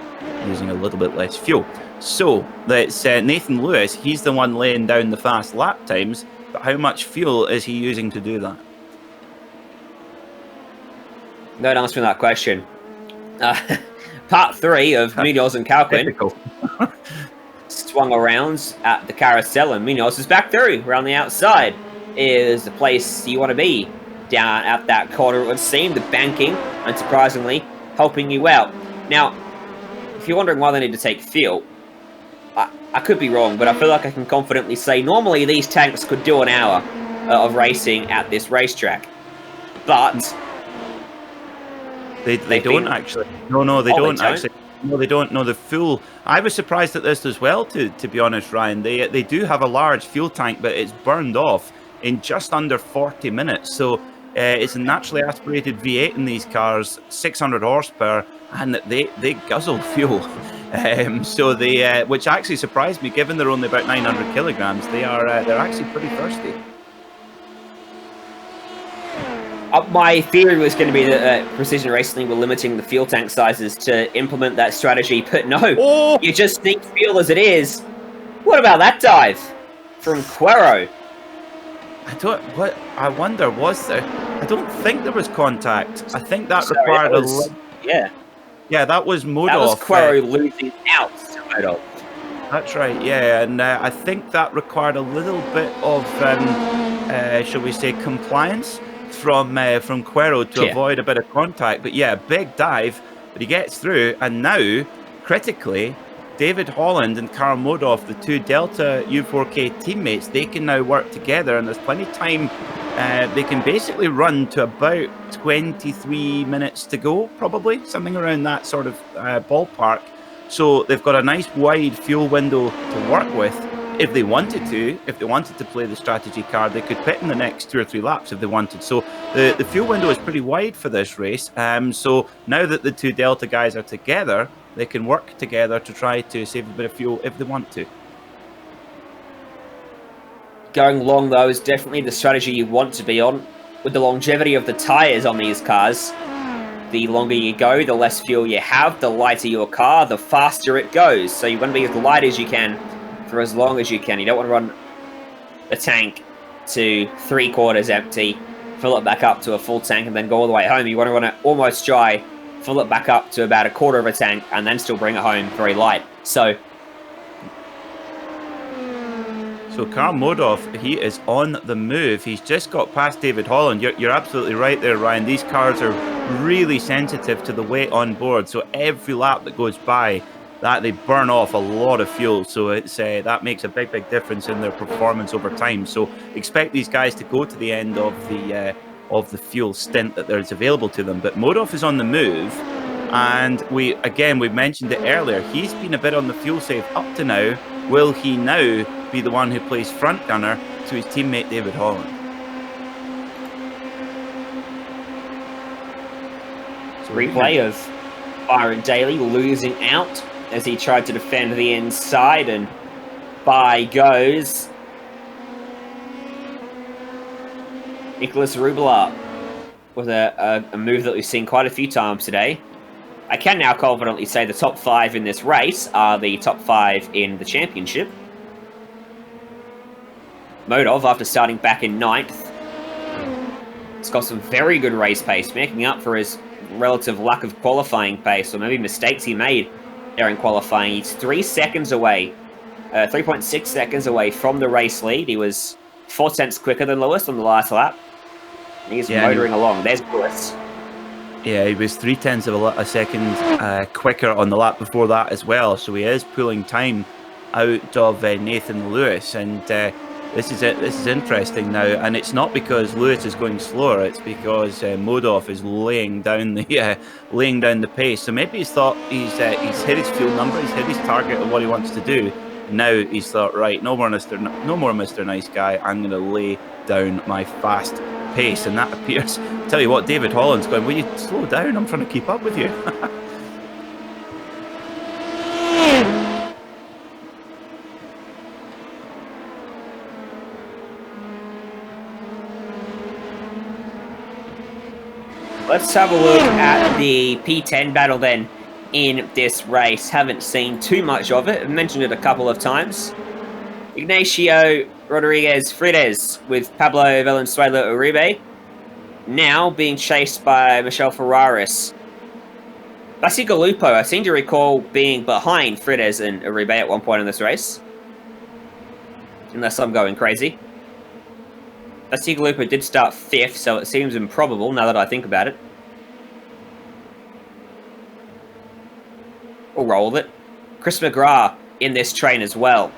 using a little bit less fuel. So that's Nathan Lewis. He's the one laying down the fast lap times, but how much fuel is he using to do that? Don't answer that question. Part 3 of Munoz and Calquin swung around at the carousel, and Munoz is back through. Around the outside is the place you want to be. Down at that corner, it would seem, the banking, unsurprisingly, helping you out. Now, if you're wondering why they need to take fuel, I could be wrong, but I feel like I can confidently say normally these tanks could do an hour of racing at this racetrack. But They don't actually. No, they don't actually. No, they don't. No, the fuel. I was surprised at this as well. To be honest, Ryan, they do have a large fuel tank, but it's burned off in just under 40 minutes. So it's a naturally aspirated V8 in these cars, 600 horsepower, and they guzzle fuel. So they, which actually surprised me, given they're only about 900 kilograms. They're actually pretty thirsty. My theory was going to be that Precision Racing were limiting the fuel tank sizes to implement that strategy, but no, you just need fuel as it is. What about that dive from Quero? I wonder, was there? I don't think there was contact. I think that required Yeah, that was Modov. That was Quero losing out to Modov. That's right, yeah, and I think that required a little bit of, shall we say, compliance from Quero to avoid a bit of contact. But yeah, big dive, but he gets through, and now, critically, David Holland and Karl Modov, the two Delta U4K teammates, they can now work together, and there's plenty of time. They can basically run to about 23 minutes to go, probably, something around that sort of ballpark. So they've got a nice wide fuel window to work with. If they wanted to play the strategy card, they could pit in the next 2 or 3 laps if they wanted. So the fuel window is pretty wide for this race. So now that the two Delta guys are together, they can work together to try to save a bit of fuel if they want to. Going long, though, is definitely the strategy you want to be on. With the longevity of the tyres on these cars, the longer you go, the less fuel you have, the lighter your car, the faster it goes. So you want to be as light as you can for as long as you can. You don't want to run a tank to 3/4 empty, fill it back up to a full tank, and then go all the way home. You want to run it almost dry, fill it back up to about 1/4 of a tank, and then still bring it home very light. So Karl Modov, he is on the move. He's just got past David Holland. You're absolutely right there, Ryan. These cars are really sensitive to the weight on board. So every lap that goes by, they burn off a lot of fuel. So it's that makes a big difference in their performance over time. So expect these guys to go to the end of the fuel stint that there's available to them. But Modov is on the move, and we mentioned it earlier. He's been a bit on the fuel save up to now. Will he now be the one who plays front gunner to his teammate David Holland? So replay of Byron Daly losing out as he tried to defend the inside, and by goes Nicholas Rubler with a move that we've seen quite a few times today. I can now confidently say the top 5 in this race are the top 5 in the championship. Modov, after starting back in 9th, has got some very good race pace, making up for his relative lack of qualifying pace, or maybe mistakes he made during qualifying. He's 3 seconds away, 3.6 seconds away from the race lead. He was 4 tenths quicker than Lewis on the last lap. He's motoring along. There's Lewis. Yeah, he was 0.3 of a second quicker on the lap before that as well. So he is pulling time out of Nathan Lewis, and this is interesting now. And it's not because Lewis is going slower; it's because Modov is laying down the pace. So maybe he's thought he's hit his fuel number, he's hit his target of what he wants to do. Now he's thought, right, no more Mr. Nice Guy. I'm going to lay down my fast pace, and that appears. Tell you what, David Holland's going, will you slow down? I'm trying to keep up with you. Let's have a look at the P10 battle then in this race. Haven't seen too much of it. I've mentioned it a couple of times. Ignacio Rodriguez Frides with Pablo Valenzuela Uribe now being chased by Michel Ferraris. Bacigalupo, I seem to recall being behind Frides and Uribe at one point in this race. Unless I'm going crazy. Bacigalupo did start 5th, so it seems improbable now that I think about it. We'll roll with it. Chris McGrath in this train as well.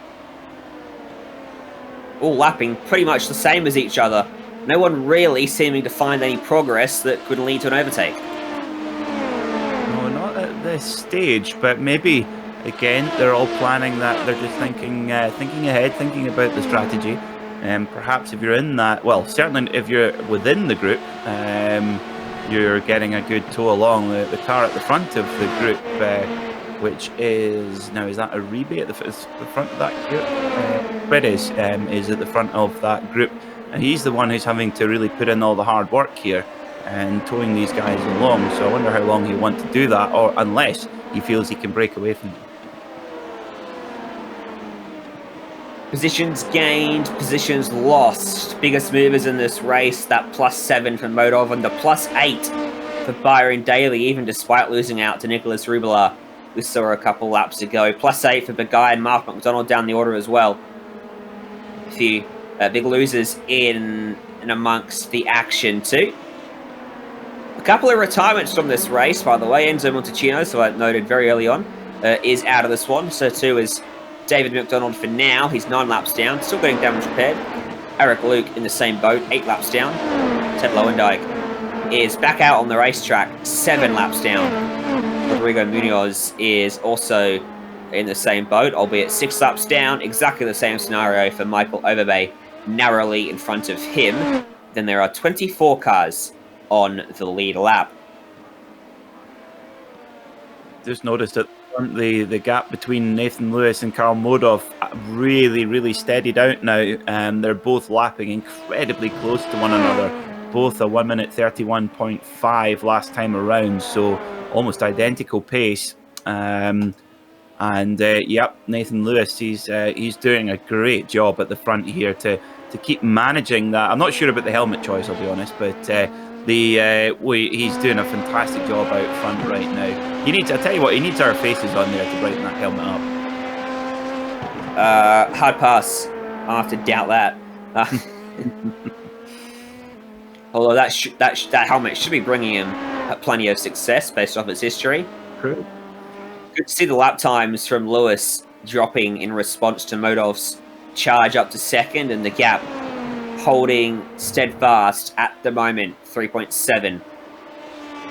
All lapping pretty much the same as each other. No one really seeming to find any progress that could lead to an overtake. this stage, but maybe again they're all planning that. They're just thinking ahead, thinking about the strategy. And perhaps if you're in that, well, certainly if you're within the group, you're getting a good tow along. The car at the front of the group, which is now, is that a rebate at the front of that group? It is at the front of that group, and he's the one who's having to really put in all the hard work here and towing these guys along. So I wonder how long he'll want to do that, or unless he feels he can break away from them. Positions gained, positions lost. Biggest movers in this race, that +7 for Modov and the +8 for Byron Daly, even despite losing out to Nicholas Rubila, we saw a couple laps ago. +8 for Begay and Mark McDonald down the order as well. A few big losers in and amongst the action too. A couple of retirements from this race, by the way. Enzo Montalcino, so I noted very early on, is out of this one. So too is David McDonald for now. He's 9 laps down, still getting damage repaired. Eric Luke in the same boat, 8 laps down. Ted Lowendyke is back out on the racetrack, 7 laps down. Rodrigo Munoz is also in the same boat, albeit 6 laps down. Exactly the same scenario for Michael Overbay, narrowly in front of him. Then there are 24 cars on the lead lap. Just noticed that the gap between Nathan Lewis and Karl Modov really steadied out now. They're both lapping incredibly close to one another. Both a 1 minute 31.5 last time around, so almost identical pace. Yep, Nathan Lewis, he's doing a great job at the front here to keep managing that. I'm not sure about the helmet choice, I'll be honest, but he's doing a fantastic job out front right now. He needs, I tell you what, he needs our faces on there to brighten that helmet up. Hard pass. I'll have to doubt that. Although that helmet should be bringing him plenty of success based off its history. True. Good to see the lap times from Lewis dropping in response to Modov's charge up to second, and the gap holding steadfast at the moment, 3.7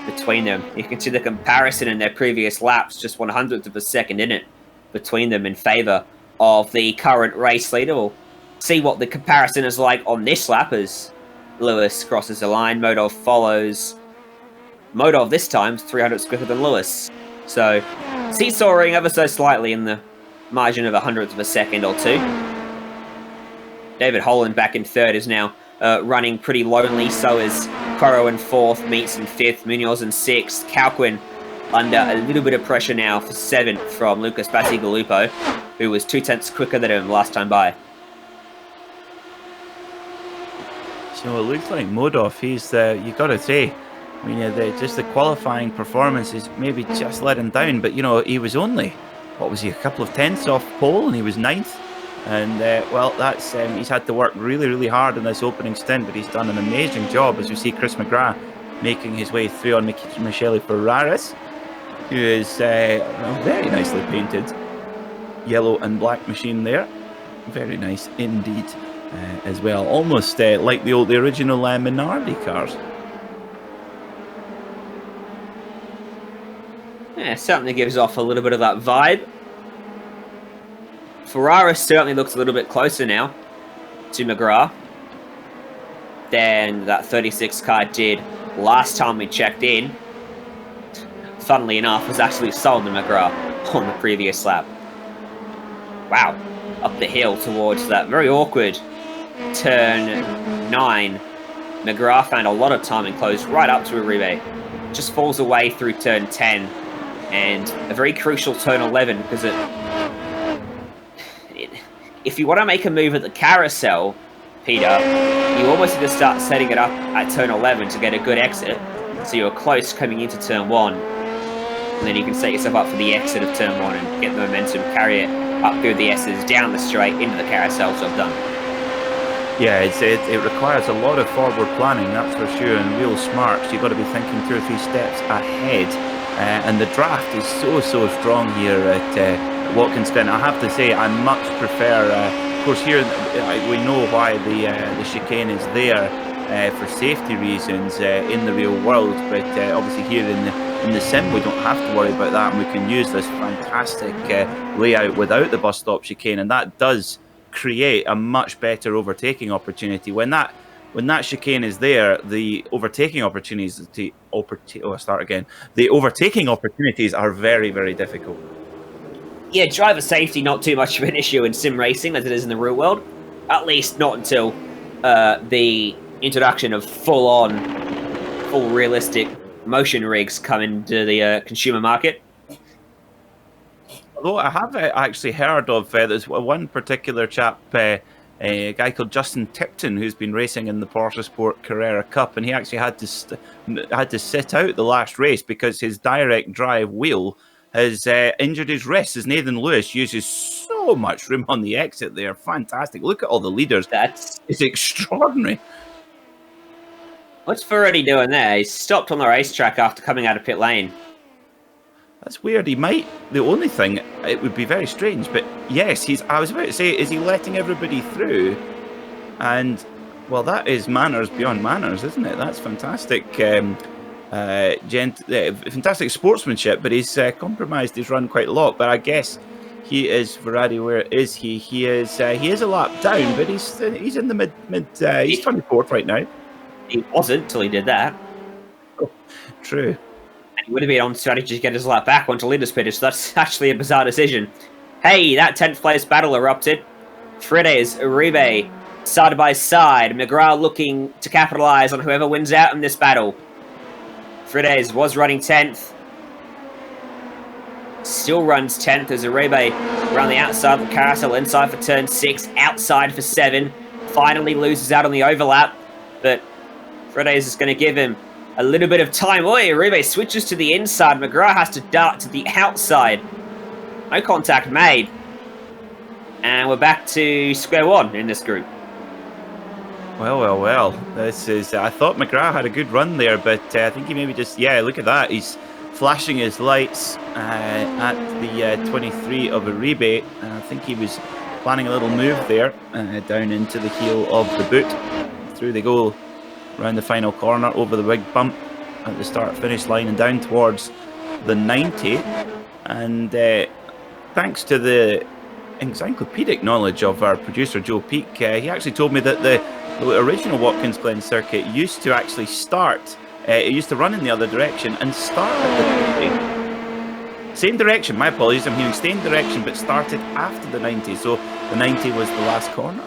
between them. You can see the comparison in their previous laps, just 1/100th of a second in it between them in favour of the current race leader. We'll see what the comparison is like on this lap as Lewis crosses the line. Modov follows. Modov this time 300ths quicker than Lewis. So seesawing ever so slightly in the margin of 100th of a second or two. David Holland back in third is now running pretty lonely. So is Coro in fourth, Meets in fifth, Munoz in sixth. Calquin under a little bit of pressure now for seventh from Lucas Bacigalupo, who was 2/10 quicker than him last time by. So it looks like Modov, he's, you got to say, I mean, just the qualifying performance is maybe just let him down, but, you know, he was only, what was he, a couple of tenths off pole, and he was 9th. And, well, that's he's had to work really hard in this opening stint, but he's done an amazing job, as you see Chris McGrath making his way through on Michele Ferraris, who is a very nicely painted yellow and black machine there. Very nice indeed as well. Almost like the original Minardi cars. Yeah, certainly gives off a little bit of that vibe. Ferraris certainly looks a little bit closer now to McGrath than that 36 car did last time we checked in. Funnily enough, was actually sold to McGrath on the previous lap. Wow, up the hill towards that very awkward turn 9. McGrath found a lot of time and closed right up to Uribe. Just falls away through turn 10 and a very crucial turn 11 because if you want to make a move at the carousel, Peter, you almost need to start setting it up at turn 11 to get a good exit. So you're close coming into turn 1. And then you can set yourself up for the exit of turn 1 and get the momentum, carry it up through the S's, down the straight, into the carousel, job done. Yeah, it requires a lot of forward planning, that's for sure, and real smarts. You've got to be thinking 2 or 3 steps ahead. And the draft is so strong here at Watkins Glen. I have to say, I much prefer, of course here we know why the chicane is there, for safety reasons in the real world. But obviously here in the sim, we don't have to worry about that, and we can use this fantastic layout without the bus stop chicane, and that does create a much better overtaking opportunity. When that chicane is there, the overtaking opportunities the overtaking opportunities are very, very difficult. Yeah, driver safety not too much of an issue in sim racing as it is in the real world. At least not until the introduction of full realistic motion rigs come into the consumer market. Although I have actually heard of there's one particular chap, a guy called Justin Tipton, who's been racing in the MotorSports Carrera Cup, and he actually had to sit out the last race because his direct drive wheel has injured his wrist. As Nathan Lewis uses so much room on the exit there. Fantastic. Look at all the leaders. It's extraordinary. What's Ferretti doing there? He's stopped on the racetrack after coming out of pit lane. That's weird. He might. The only thing, it would be very strange, but yes, I was about to say, is he letting everybody through? And, well, that is manners beyond manners, isn't it? That's fantastic. Fantastic sportsmanship, but he's compromised his run quite a lot. But I guess he is, Ferrari, where is he? He is a lap down, but he's in the mid he's 24th right now. He wasn't till he did that. Oh, true. And he would have been on strategy to get his lap back onto leader's pitted, so that's actually a bizarre decision. Hey, that 10th place battle erupted. Fredes, Uribe, side by side. McGrath looking to capitalize on whoever wins out in this battle. Fredes was running 10th. Still runs 10th as Uribe around the outside of the carousel, inside for turn 6, outside for 7. Finally loses out on the overlap, but Fredes is going to give him a little bit of time. Oi, Uribe switches to the inside. McGrath has to dart to the outside. No contact made. And we're back to square one in this group. Well. This is. I thought McGrath had a good run there, but I think he maybe just. Yeah, look at that. He's flashing his lights at the 23 of Uribe. I think he was planning a little move there down into the heel of the boot. Through they go around the final corner, over the big bump at the start-finish line and down towards the 90. And thanks to the encyclopedic knowledge of our producer Joe Peak, he actually told me that the original Watkins Glen circuit used to actually start, it used to run in the other direction and start at the same direction. My apologies, I'm hearing same direction, but started after the 90. So the 90 was the last corner.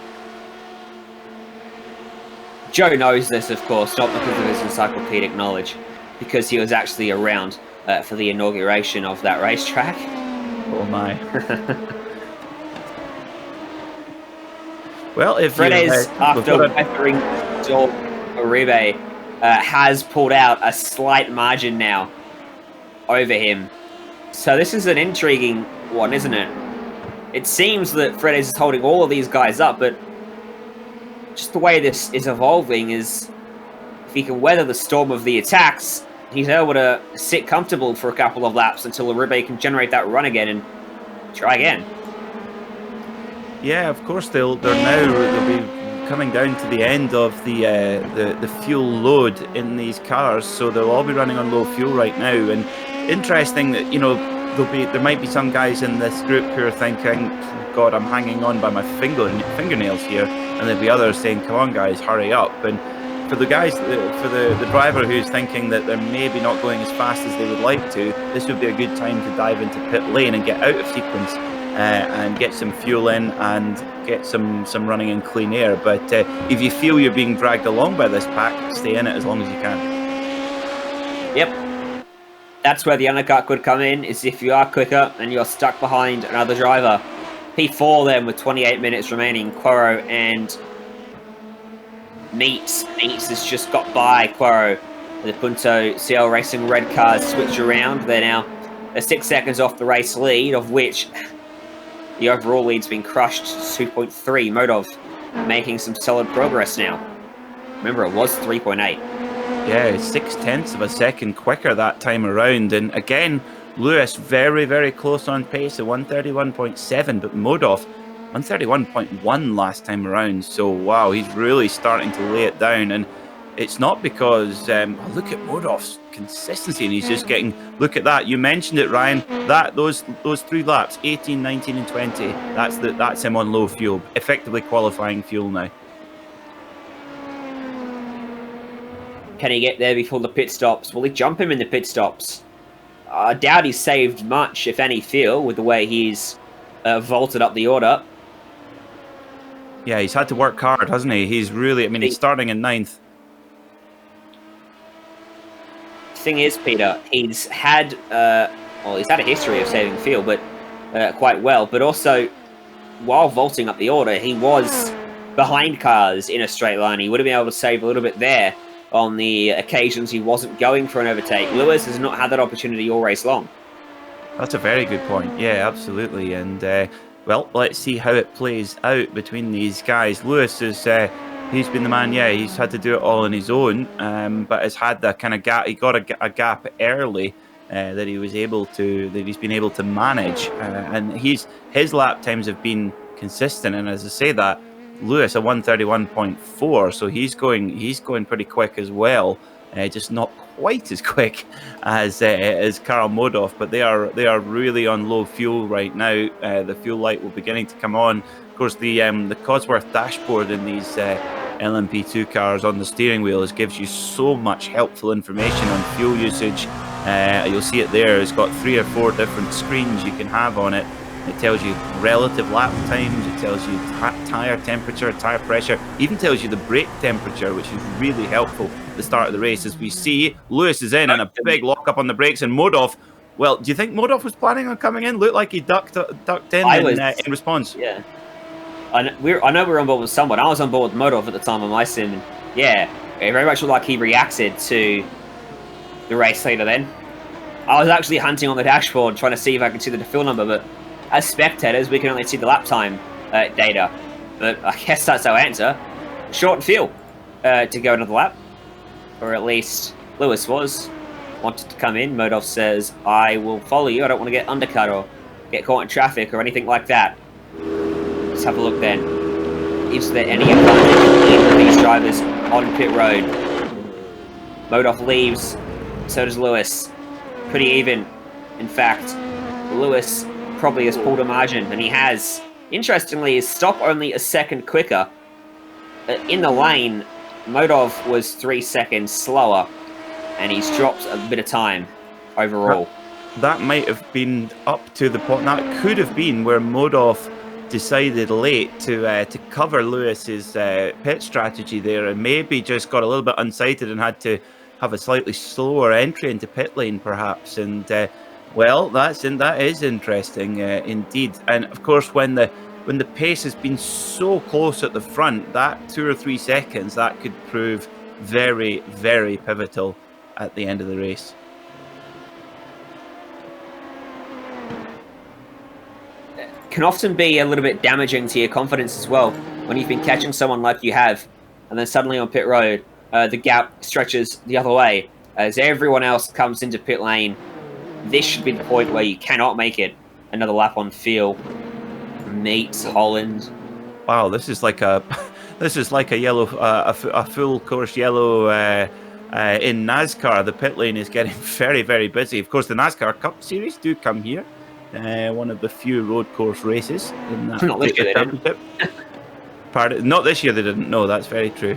Joe knows this, of course, not because of his encyclopedic knowledge, because he was actually around for the inauguration of that racetrack. Oh my. Well, if Fredes, after weathering Uribe, has pulled out a slight margin now over him. So this is an intriguing one, isn't it? It seems that Fredes is holding all of these guys up, but just the way this is evolving is, if he can weather the storm of the attacks, he's able to sit comfortable for a couple of laps until Uribe can generate that run again and try again. Yeah, of course they'll be coming down to the end of the fuel load in these cars, so they'll all be running on low fuel right now. And interesting that, you know, there might be some guys in this group who are thinking, God, I'm hanging on by my fingernails here, and there'll be others saying, come on guys, hurry up. And for the guys, for the driver who's thinking that they're maybe not going as fast as they would like to, this would be a good time to dive into pit lane and get out of sequence and get some fuel in and get some running in clean air. But if you feel you're being dragged along by this pack, stay in it as long as you can. Yep. That's where the undercut could come in, is if you are quicker and you're stuck behind another driver. P4 then with 28 minutes remaining. Quero and Meats has just got by Quero. The Punto CL Racing red cars switch around. They're 6 seconds off the race lead, of which the overall lead's been crushed to 2.3. Modov making some solid progress now. Remember, it was 3.8. Yeah, 0.6 of a second quicker that time around. And again, Lewis very, very close on pace at 131.7, but Modov 131.1 last time around. So wow, he's really starting to lay it down. And it's not because look at Modov's consistency, and he's just getting. Look at that. You mentioned it, Ryan. Those 3 laps, 18, 19, and 20. That's him on low fuel, effectively qualifying fuel now. Can he get there before the pit stops? Will he jump him in the pit stops? I doubt he's saved much, if any, fuel with the way he's vaulted up the order. Yeah, he's had to work hard, hasn't he? He's really, I mean, he's starting in 9th. Thing is, Peter, he's had a history of saving fuel, but quite well. But also, while vaulting up the order, he was behind cars in a straight line. He would have been able to save a little bit there on the occasions he wasn't going for an overtake. Lewis has not had that opportunity all race long. That's a very good point. Yeah, absolutely. And well, let's see how it plays out between these guys. Lewis is he's been the man. Yeah, he's had to do it all on his own, but has had that kind of gap. He got a gap early that he's been able to manage, and his lap times have been consistent. And as I say that, Lewis a 1:31.4, so he's going pretty quick as well. Just not quite as quick as Karl Modov, but they are really on low fuel right now. The fuel light will beginning to come on. Of course, the Cosworth dashboard in these LMP2 cars on the steering wheel gives you so much helpful information on fuel usage. You'll see it there. It's got 3 or 4 different screens you can have on it. It tells you relative lap times, it tells you tyre temperature, tyre pressure, even tells you the brake temperature, which is really helpful at the start of the race. As we see, Lewis is in and a big lock-up on the brakes, and Modov, well, do you think Modov was planning on coming in? Looked like he ducked in response. Yeah. I know we're on board with someone. I was on board with Modov at the time on my sim, and yeah, it very much looked like he reacted to the race leader then. I was actually hunting on the dashboard, trying to see if I could see the fuel number, but as spectators, we can only see the lap time data. But I guess that's our answer. Short fuel to go another lap. Or at least Lewis wanted to come in. Modov says, I will follow you. I don't want to get undercut or get caught in traffic or anything like that. Let's have a look then. Is there any advantage for these drivers on pit road? Modov leaves. So does Lewis. Pretty even. In fact, Lewis probably has pulled a margin, and he has. Interestingly, his stop only a second quicker. In the lane, Modov was 3 seconds slower, and he's dropped a bit of time overall. That might have been up to the point. That could have been where Modov decided late to cover Lewis's pit strategy there, and maybe just got a little bit unsighted and had to have a slightly slower entry into pit lane, perhaps. And well, that is interesting indeed. And of course, when the pace has been so close at the front, that 2 or 3 seconds, that could prove very, very pivotal at the end of the race. Can often be a little bit damaging to your confidence as well when you've been catching someone like you have, and then suddenly on pit road, the gap stretches the other way as everyone else comes into pit lane. This should be the point where you cannot make it another lap on field. Meets Holland. Wow, this is like a yellow, a full course yellow in NASCAR. The pit lane is getting very, very busy. Of course, the NASCAR Cup Series do come here. One of the few road course races in that not this year, championship. Not this year they didn't. No, that's very true.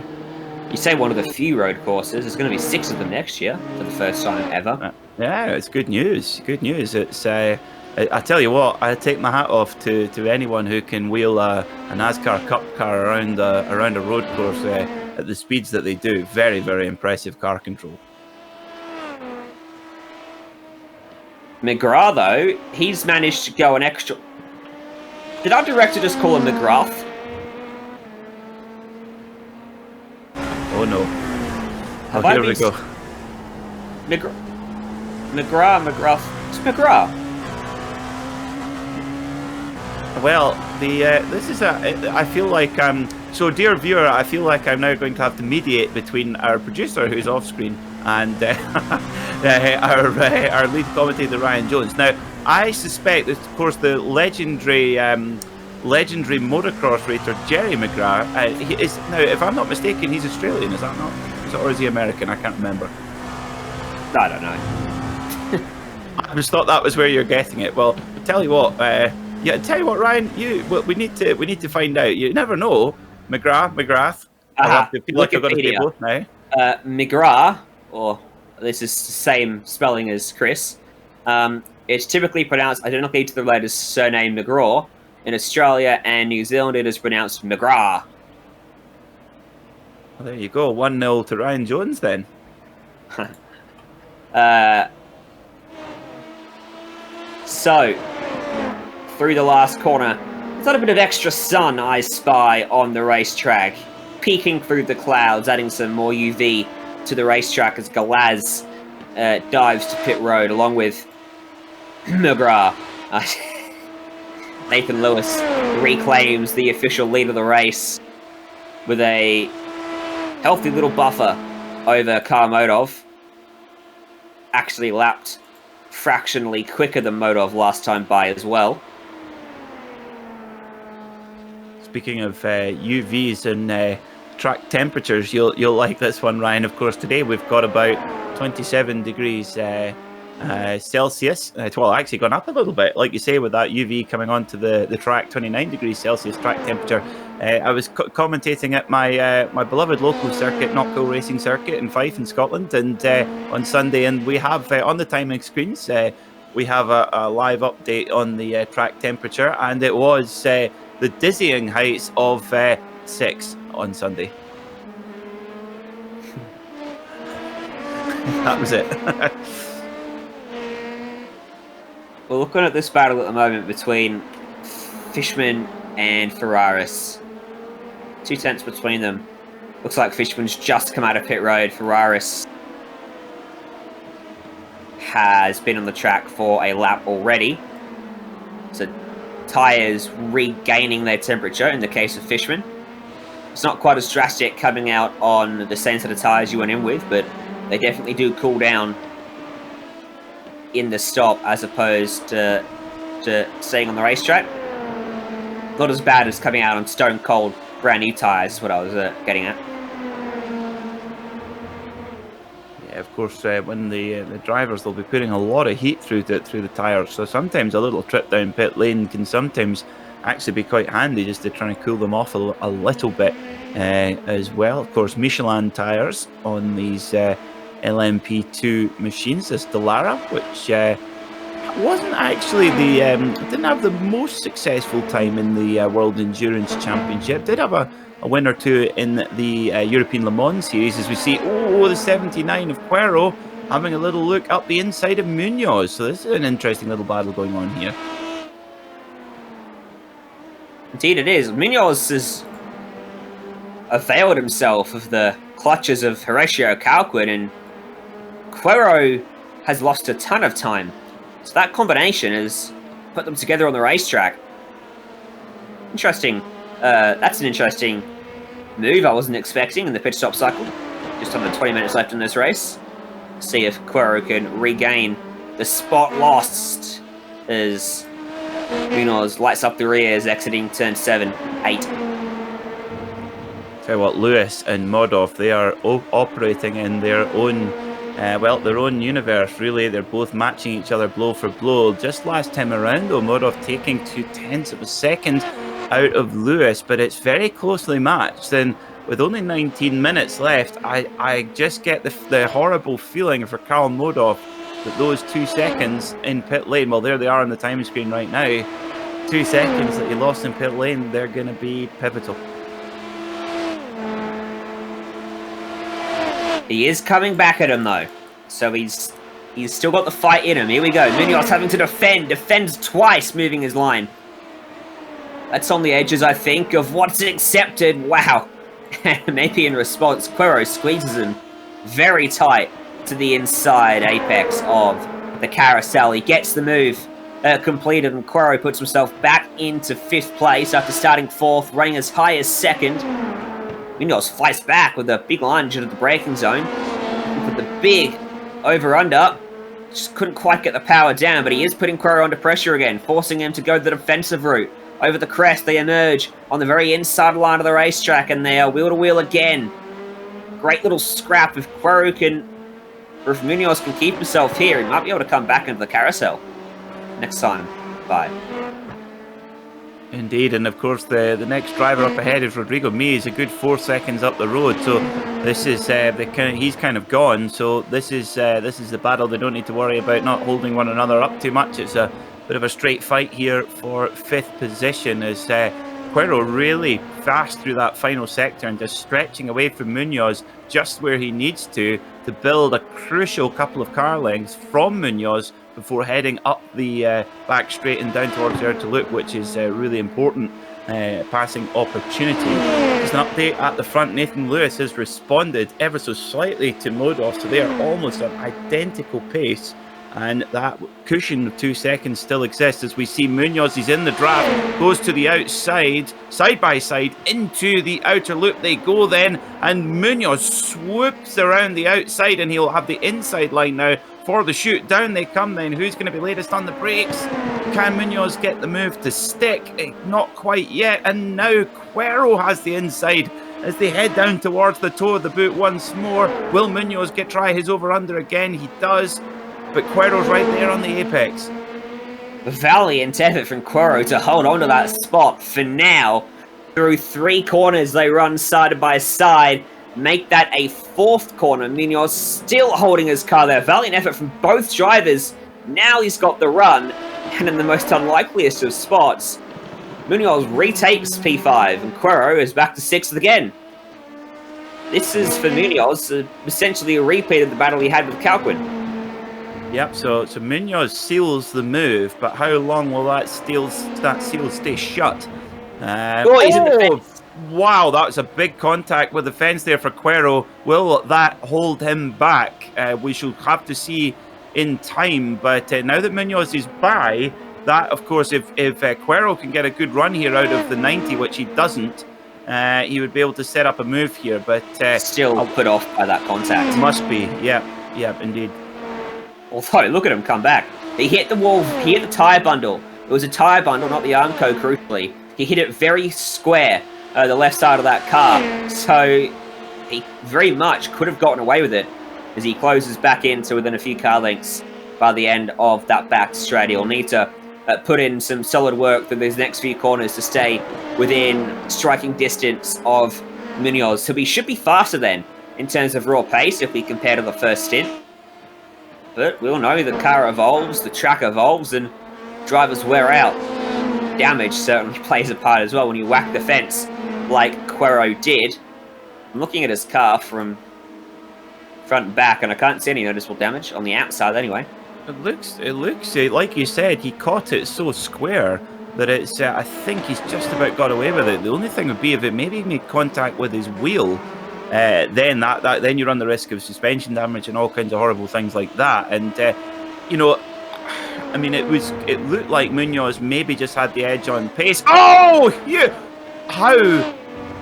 You say one of the few road courses. There's going to be 6 of them next year for the first time ever. Yeah, it's good news. Good news. It's I tell you what, I take my hat off to anyone who can wheel a NASCAR Cup car around a road course at the speeds that they do. Very, very impressive car control. McGrath, though, he's managed to go an extra... Did our director just call him McGrath? Oh no. Oh, here we go. McGrath. It's McGrath. Well, this is I feel like so dear viewer, I feel like I'm now going to have to mediate between our producer, who's off screen, and our lead commentator Ryan Jones. Now, I suspect that, of course, the legendary motocross racer Jerry McGrath, he is now, if I'm not mistaken, he's Australian. Is that not? or is he American? I can't remember. I don't know. I just thought that was where you're getting it. Well, tell you what, Ryan. We need to find out. You never know. McGrath. I feel like I've got to say both now. McGrath, or this is the same spelling as Chris. It's typically pronounced identically to the latest surname McGraw. In Australia and New Zealand, it is pronounced McGrath. Well, there you go. 1-0 to Ryan Jones then. So, through the last corner, there's a bit of extra sun I spy on the racetrack, peeking through the clouds, adding some more UV to the racetrack as Galaz dives to pit road along with McGrath. Nathan Lewis reclaims the official lead of the race with a healthy little buffer over Kyle Modov. Actually lapped fractionally quicker than Modov last time by as well. Speaking of UVs and track temperatures, you'll like this one, Ryan. Of course, today we've got about 27 degrees Celsius. Well, actually gone up a little bit, like you say, with that UV coming onto the track. 29 degrees Celsius track temperature. I was commentating at my beloved local circuit, Knockhill Racing Circuit in Fife in Scotland, and on Sunday, and we have on the timing screens we have a live update on the track temperature, and it was the dizzying heights of 6 on Sunday. That was it. We're looking at this battle at the moment between Fishman and Ferraris. 2 tenths between them. Looks like Fishman's just come out of pit road. Ferraris has been on the track for a lap already. So tyres regaining their temperature in the case of Fishman. It's not quite as drastic coming out on the same set of tyres you went in with, but they definitely do cool down in the stop as opposed to staying on the racetrack. Not as bad as coming out on stone cold brand new tyres is what I was getting at. Yeah, of course, when the drivers, they'll be putting a lot of heat through the tyres, so sometimes a little trip down pit lane can sometimes actually be quite handy just to try and cool them off a little bit as well. Of course, Michelin tyres on these LMP2 machines. This Dallara, which wasn't actually didn't have the most successful time in the World Endurance Championship. Did have a win or two in the European Le Mans series, as we see the 79 of Quero having a little look up the inside of Munoz. So this is an interesting little battle going on here. Indeed it is. Munoz has availed himself of the clutches of Horatio Calquin, and Quero has lost a ton of time. So that combination has put them together on the racetrack. Interesting. That's an interesting move I wasn't expecting in the pit stop cycle. Just under 20 minutes left in this race. See if Quero can regain the spot lost as Munoz lights up the rears exiting turn 7, 8. Tell you what, Lewis and Modov, they are operating in their own their own universe, really. They're both matching each other blow for blow. Just last time around, though, Modov taking 2 tenths of a second out of Lewis, but it's very closely matched. And with only 19 minutes left, I just get the horrible feeling for Karl Modov that those 2 seconds in pit lane, well, there they are on the time screen right now, 2 seconds that he lost in pit lane, they're going to be pivotal. He is coming back at him, though. So he's still got the fight in him. Here we go. Munoz having to defends twice, moving his line. That's on the edges, I think, of what's accepted. Wow. Maybe in response, Quero squeezes him very tight to the inside apex of the carousel. He gets the move completed, and Quero puts himself back into 5th place after starting 4th, running as high as 2nd. Munoz fights back with a big lunge into the braking zone. With the big over-under. Just couldn't quite get the power down, but he is putting Quero under pressure again, forcing him to go the defensive route. Over the crest, they emerge on the very inside line of the racetrack, and they are wheel-to-wheel again. great little scrap. If Quero can, or if Munoz can keep himself here, he might be able to come back into the carousel next time. Bye. Indeed, and of course the next driver up ahead is Rodrigo Me. He's a good 4 seconds up the road, so this is he's kind of gone. So this is the battle. They don't need to worry about not holding one another up too much. It's a bit of a straight fight here for 5th position as Quero really fast through that final sector and just stretching away from Munoz just where he needs to build a crucial couple of car lengths from Munoz before heading up the back straight and down towards the outer loop, which is a really important passing opportunity. Just an update at the front. Nathan Lewis has responded ever so slightly to Modov, so they are almost at identical pace, and that cushion of 2 seconds still exists as we see Munoz. He's in the draft, goes to the outside, side by side into the outer loop they go then, and Munoz swoops around the outside and he'll have the inside line now for the shoot. Down they come then. Who's going to be latest on the brakes? Can Munoz get the move to stick? Not quite yet. And now Quero has the inside as they head down towards the toe of the boot once more. Will Munoz try his over-under again? He does. But Quero's right there on the apex. Valiant effort from Quero to hold on to that spot for now. Through 3 corners they run side by side. Make that a 4th corner. Munoz still holding his car there. Valiant effort from both drivers. Now he's got the run. And in the most unlikeliest of spots, Munoz retakes P5 and Quero is back to 6th again. This is for Munoz essentially a repeat of the battle he had with Calquin. Yep, so Munoz seals the move, but how long will that seal stay shut? He's in the fence. Wow, that was a big contact with the fence there for Quero. Will that hold him back? We shall have to see in time, but now that Munoz is by, that of course, if Quero can get a good run here out of the 90, which he doesn't, he would be able to set up a move here, but still put off by that contact. Must be, yeah, indeed. Although, look at him come back. He hit the wall, he hit the tyre bundle. It was a tyre bundle, not the Armco, crucially. He hit it very square, the left side of that car. So, he very much could have gotten away with it as he closes back in to within a few car lengths by the end of that back straight. He'll need to put in some solid work through these next few corners to stay within striking distance of Munoz. So, he should be faster then in terms of raw pace if we compare to the first stint. But we all know the car evolves, the track evolves, and drivers wear out. Damage certainly plays a part as well when you whack the fence like Quero did. I'm looking at his car from front and back, and I can't see any noticeable damage on the outside anyway. It looks like you said, he caught it so square that it's. I think he's just about got away with it. The only thing would be if it maybe made contact with his wheel. Then you run the risk of suspension damage and all kinds of horrible things like that. And you know, I mean, it looked like Munoz maybe just had the edge on pace. Oh, yeah! How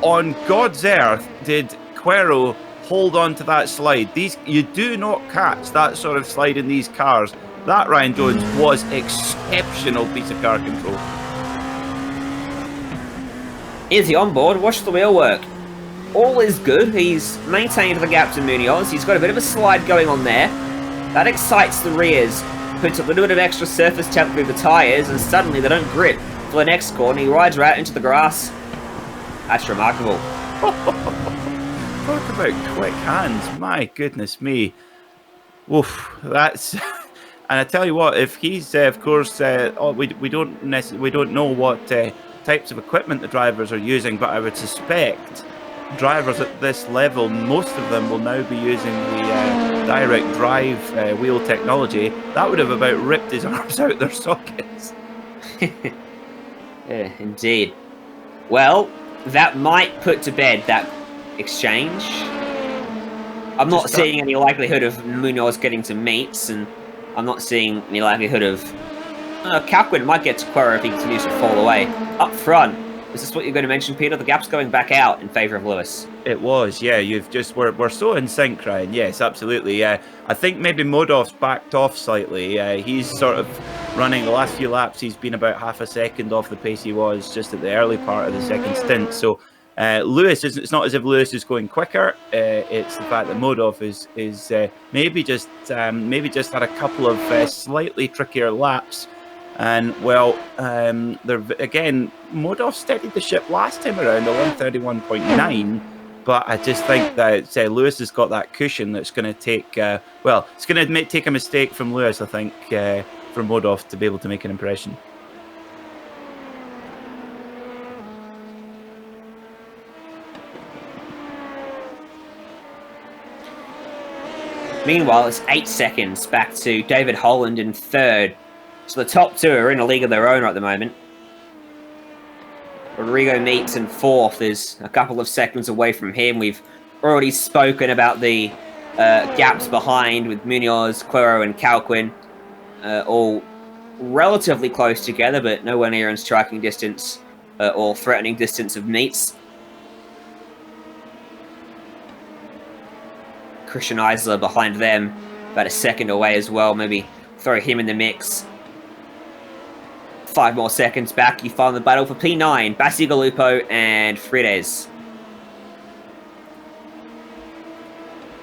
on God's earth did Quero hold on to that slide? You do not catch that sort of slide in these cars. That, Ryan Jones, was exceptional piece of car control. Is he on board? Watch the wheel work. All is good. He's maintained the gap to Munoz. He's got a bit of a slide going on there. That excites the rears. Puts a little bit of extra surface temp through the tyres, and suddenly they don't grip for the next corner. He rides right into the grass. That's remarkable. Talk about quick hands. My goodness me. Oof, that's... And I tell you what, if he's, of course, we don't know what types of equipment the drivers are using, but I would suspect drivers at this level, most of them will now be using the direct drive wheel technology. That would have about ripped his arms out their sockets. Yeah, indeed. Well, that might put to bed that exchange. I'm not seeing any likelihood of Munoz getting to meets, and I'm not seeing any likelihood of... Calquin might get to Quero if he continues to fall away. Up front, is this what you're going to mention, Peter? The gap's going back out in favour of Lewis. It was, yeah. We're so in sync, Ryan. Yes, absolutely. Yeah, I think maybe Modov's backed off slightly. He's sort of running the last few laps. He's been about half a second off the pace he was just at the early part of the second stint. So Lewis, it's not as if Lewis is going quicker. It's the fact that Modov is maybe just had a couple of slightly trickier laps. And well, again, Modov steadied the ship last time around at 131.9. But I just think that Lewis has got that cushion that's going to take, it's going to take a mistake from Lewis, I think, for Modov to be able to make an impression. Meanwhile, it's 8 seconds back to David Holland in third. So the top two are in a league of their own at the moment. Rodrigo Meeks in fourth is a couple of seconds away from him. We've already spoken about the gaps behind with Munoz, Quero and Calquin, all relatively close together, but nowhere near in striking distance or threatening distance of Meeks. Christian Eisler behind them, about a second away as well. Maybe throw him in the mix. 5 more seconds back, you find the battle for P9, Bacigalupo and Frides.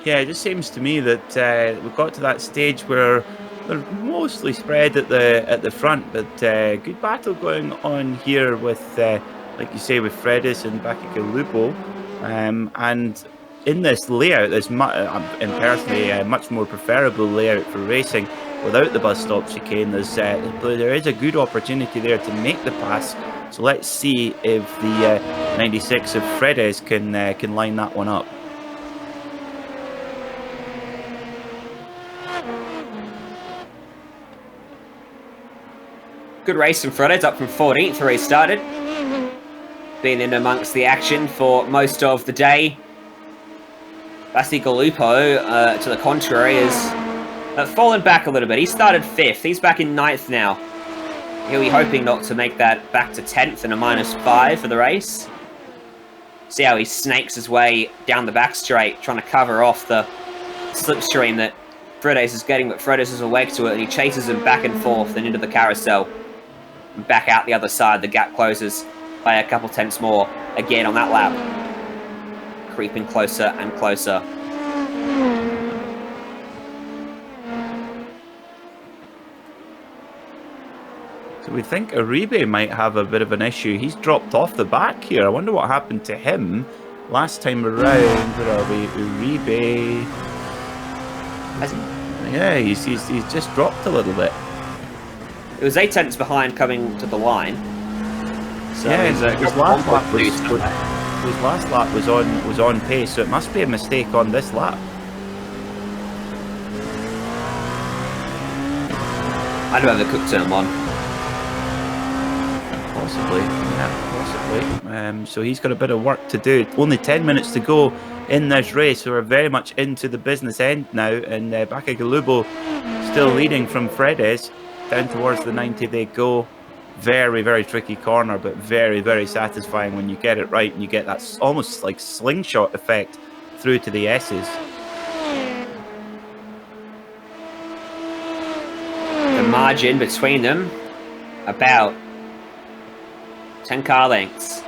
Yeah, it just seems to me that we've got to that stage where they're mostly spread at the front, but good battle going on here with, like you say, with Frides and Bacigalupo, and in this layout, there's personally a much more preferable layout for racing. Without the bus stop chicane, there is a good opportunity there to make the pass. So let's see if the 96 of Frides can line that one up. Good race from Frides, up from 14th where he started. Been in amongst the action for most of the day. Bacigalupo, to the contrary, has fallen back a little bit. He started 5th. He's back in 9th now. He'll be hoping not to make that back to 10th and a -5 for the race. See how he snakes his way down the back straight, trying to cover off the slipstream that Frides is getting, but Frides is awake to it, and he chases him back and forth and into the carousel. And back out the other side, the gap closes by a couple tenths more again on that lap. Creeping closer and closer. So we think Uribe might have a bit of an issue. He's dropped off the back here. I wonder what happened to him last time around. Where are we? Uribe. Yeah, he's just dropped a little bit. It was 8 tenths behind coming to the line. So yeah, his last lap was on pace, so it must be a mistake on this lap. I'd rather cook turn 1. Possibly, yeah, possibly. So he's got a bit of work to do. Only 10 minutes to go in this race, so we're very much into the business end now, and Bacigalupo still leading from Frides. Down towards the 90 they go. Very, very tricky corner, but very, very satisfying when you get it right and you get that almost like slingshot effect through to the S's. The margin between them, about 10 car lengths.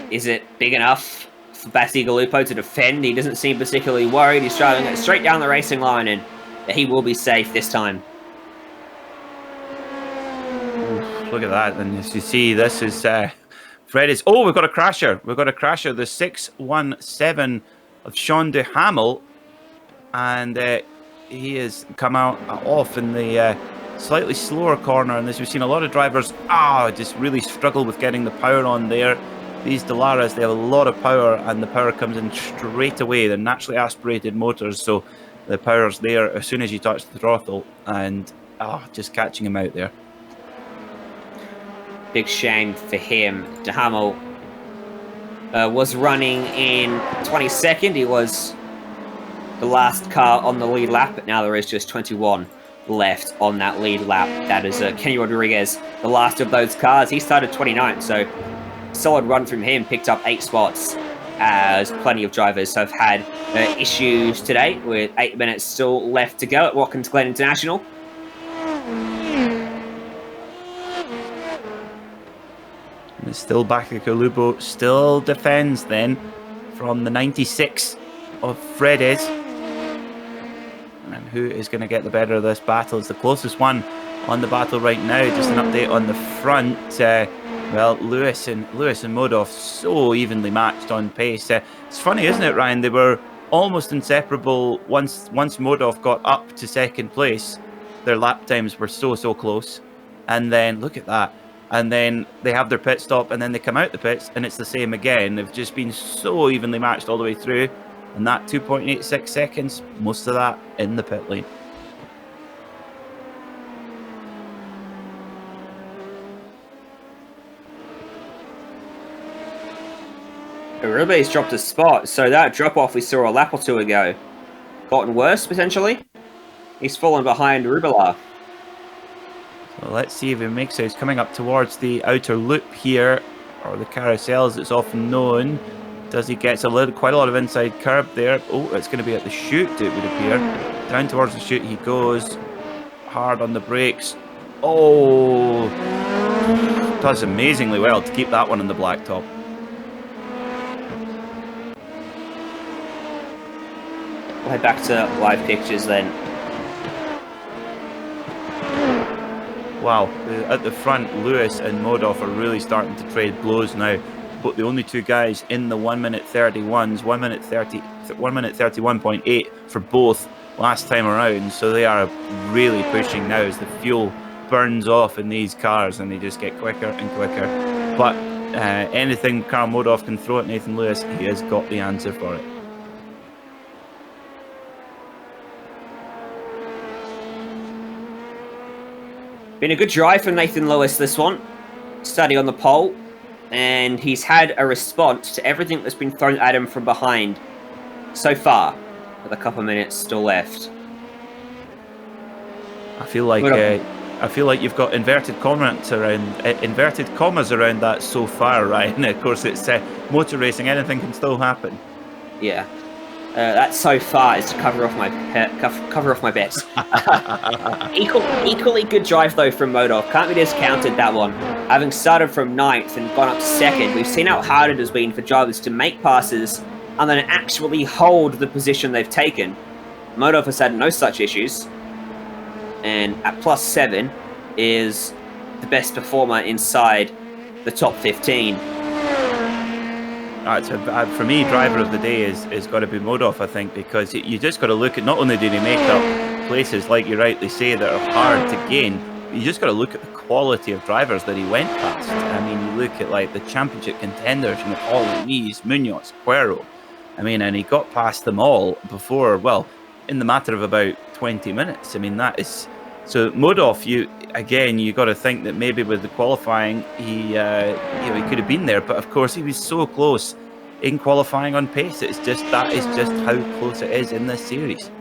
Is it big enough for Bacigalupo to defend? He doesn't seem particularly worried. He's trying to get straight down the racing line, and he will be safe this time. Look at that, and as you see, this is Frides. Oh, we've got a crasher. We've got a crasher. The 617 of Sean de Hamel, and he has come out off in the slightly slower corner. And as we've seen, a lot of drivers just really struggle with getting the power on there. These Dalaras, they have a lot of power, and the power comes in straight away. They're naturally aspirated motors, so the power's there as soon as you touch the throttle, and just catching him out there. Big shame for him. De Hamel was running in 22nd. He was the last car on the lead lap, but now there is just 21 left on that lead lap. That is Kenny Rodriguez, the last of those cars. He started 29th, so solid run from him. Picked up 8 spots, as plenty of drivers have had issues today, with 8 minutes still left to go at Watkins Glen International. It Still ButtKicker, still defends then from the 96 of Fredes. And who is going to get the better of this battle? It's the closest one on the battle right now. Just an update on the front. Well, Lewis and Modov so evenly matched on pace. It's funny, isn't it, Ryan? They were almost inseparable once Modov got up to second place. Their lap times were so close. And then, look at that. And then they have their pit stop, and then they come out the pits, and it's the same again. They've just been so evenly matched all the way through. And that 2.86 seconds, most of that in the pit lane. Uribe's dropped a spot, so that drop-off we saw a lap or two ago gotten worse, potentially. He's fallen behind Rubila. So let's see if he makes it. He's coming up towards the outer loop here, or the carousel as it's often known. Does he get quite a lot of inside curb there? Oh, it's going to be at the chute, it would appear. Down towards the chute he goes. Hard on the brakes. Oh! Does amazingly well to keep that one on the blacktop. We'll head back to live pictures then. Wow, at the front, Lewis and Modov are really starting to trade blows now. But the only two guys in the 1 minute 31s, 1 minute 31.8 for both last time around. So they are really pushing now as the fuel burns off in these cars and they just get quicker and quicker. But anything Karl Modov can throw at Nathan Lewis, he has got the answer for it. Been a good drive for Nathan Lewis, this one. Starting on the pole. And he's had a response to everything that's been thrown at him from behind so far, with a couple of minutes still left. I feel like you've got inverted commas around that so far, Ryan. Of course, it's motor racing; anything can still happen. Yeah, that so far is to cover off my bets. Equally good drive though from Modov. Can't be discounted, that one. Having started from 9th and gone up to 2nd, we've seen how hard it has been for drivers to make passes and then actually hold the position they've taken. Modov has had no such issues, and at +7 is the best performer inside the top 15. For me, driver of the day is got to be Modov, I think, because you just got to look at, not only did he make up places, like you rightly say, that are hard to gain, you just got to look at the quality of drivers that he went past. I mean, you look at like the championship contenders, Hall, Mies, Munoz, Cuero. I mean, and he got past them all before, well, in the matter of about 20 minutes. I mean, that is... So Modov, you got to think that maybe with the qualifying, he could have been there, but of course he was so close in qualifying on pace. That is just how close it is in this series.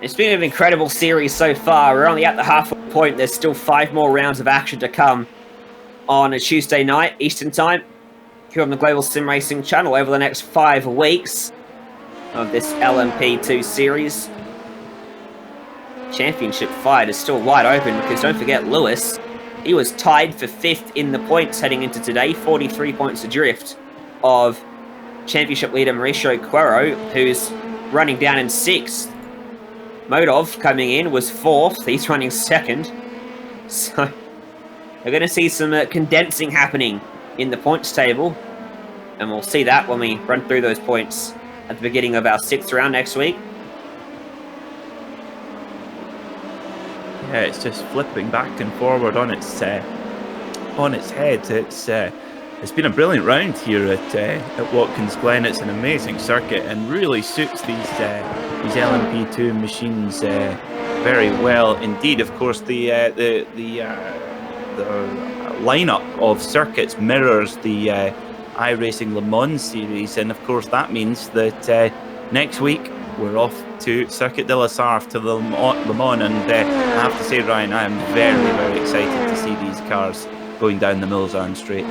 It's been an incredible series so far. We're only at the halfway point. There's still 5 more rounds of action to come on a Tuesday night, Eastern Time, here on the Global SimRacing Channel over the next 5 weeks of this LMP2 series. Championship fight is still wide open because don't forget Lewis, he was tied for 5th in the points heading into today, 43 points adrift of championship leader Mauricio Cuero, who's running down in 6th. Modov coming in was 4th, he's running 2nd. So we're going to see some condensing happening in the points table, and we'll see that when we run through those points at the beginning of our 6th round next week. Yeah, it's just flipping back and forward on its head. It's been a brilliant round here at Watkins Glen. It's an amazing circuit and really suits these LMP2 machines very well indeed. Of course, the lineup of circuits mirrors the iRacing Le Mans series, and of course that means that next week we're off to Circuit de la Sarthe to Le Mans, and I have to say, Ryan, I am very, very excited to see these cars going down the Mulsanne Straight.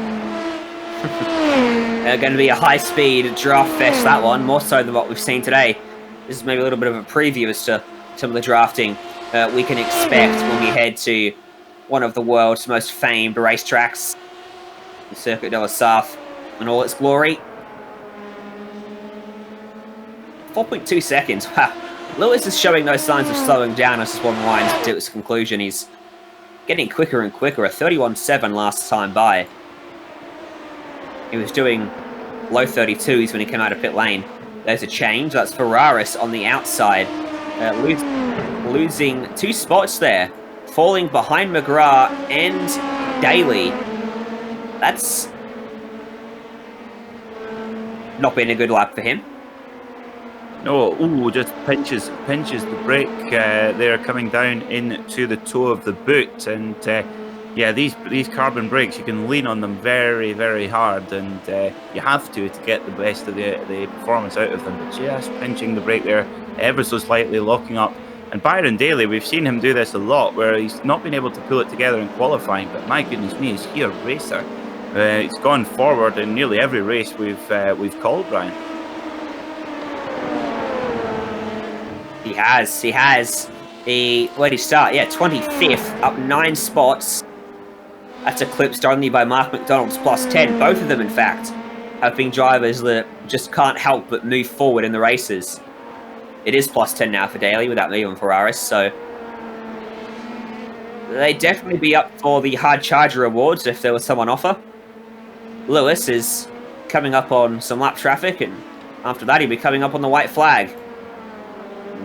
Going to be a high-speed draft fest, that one, more so than what we've seen today. This is maybe a little bit of a preview as to some of the drafting we can expect when we head to one of the world's most famed racetracks, the Circuit de la Sarthe, in all its glory. 4.2 seconds. Wow. Lewis is showing no signs of slowing down as this one winds to its conclusion. He's getting quicker and quicker. A 31.7 last time by. He was doing low 32s when he came out of pit lane. There's a change. That's Ferraris on the outside. Losing 2 spots there. Falling behind McGrath and Daly. That's not been a good lap for him. No, ooh, just pinches the brake there, coming down into the toe of the boot, and yeah, these carbon brakes, you can lean on them very, very hard, and you have to get the best of the performance out of them. But just pinching the brake there, ever so slightly, locking up. And Byron Daly, we've seen him do this a lot, where he's not been able to pull it together in qualifying. But my goodness me, is he a racer? He's gone forward in nearly every race we've called, Brian. He has. Where'd he start? Yeah, 25th, up 9 spots. That's eclipsed only by Mark McDonald's plus 10. Both of them, in fact, have been drivers that just can't help but move forward in the races. It is plus 10 now for Daly without moving Ferraris, so they'd definitely be up for the hard charger awards if there was some on offer. Lewis is coming up on some lap traffic, and after that he'll be coming up on the white flag.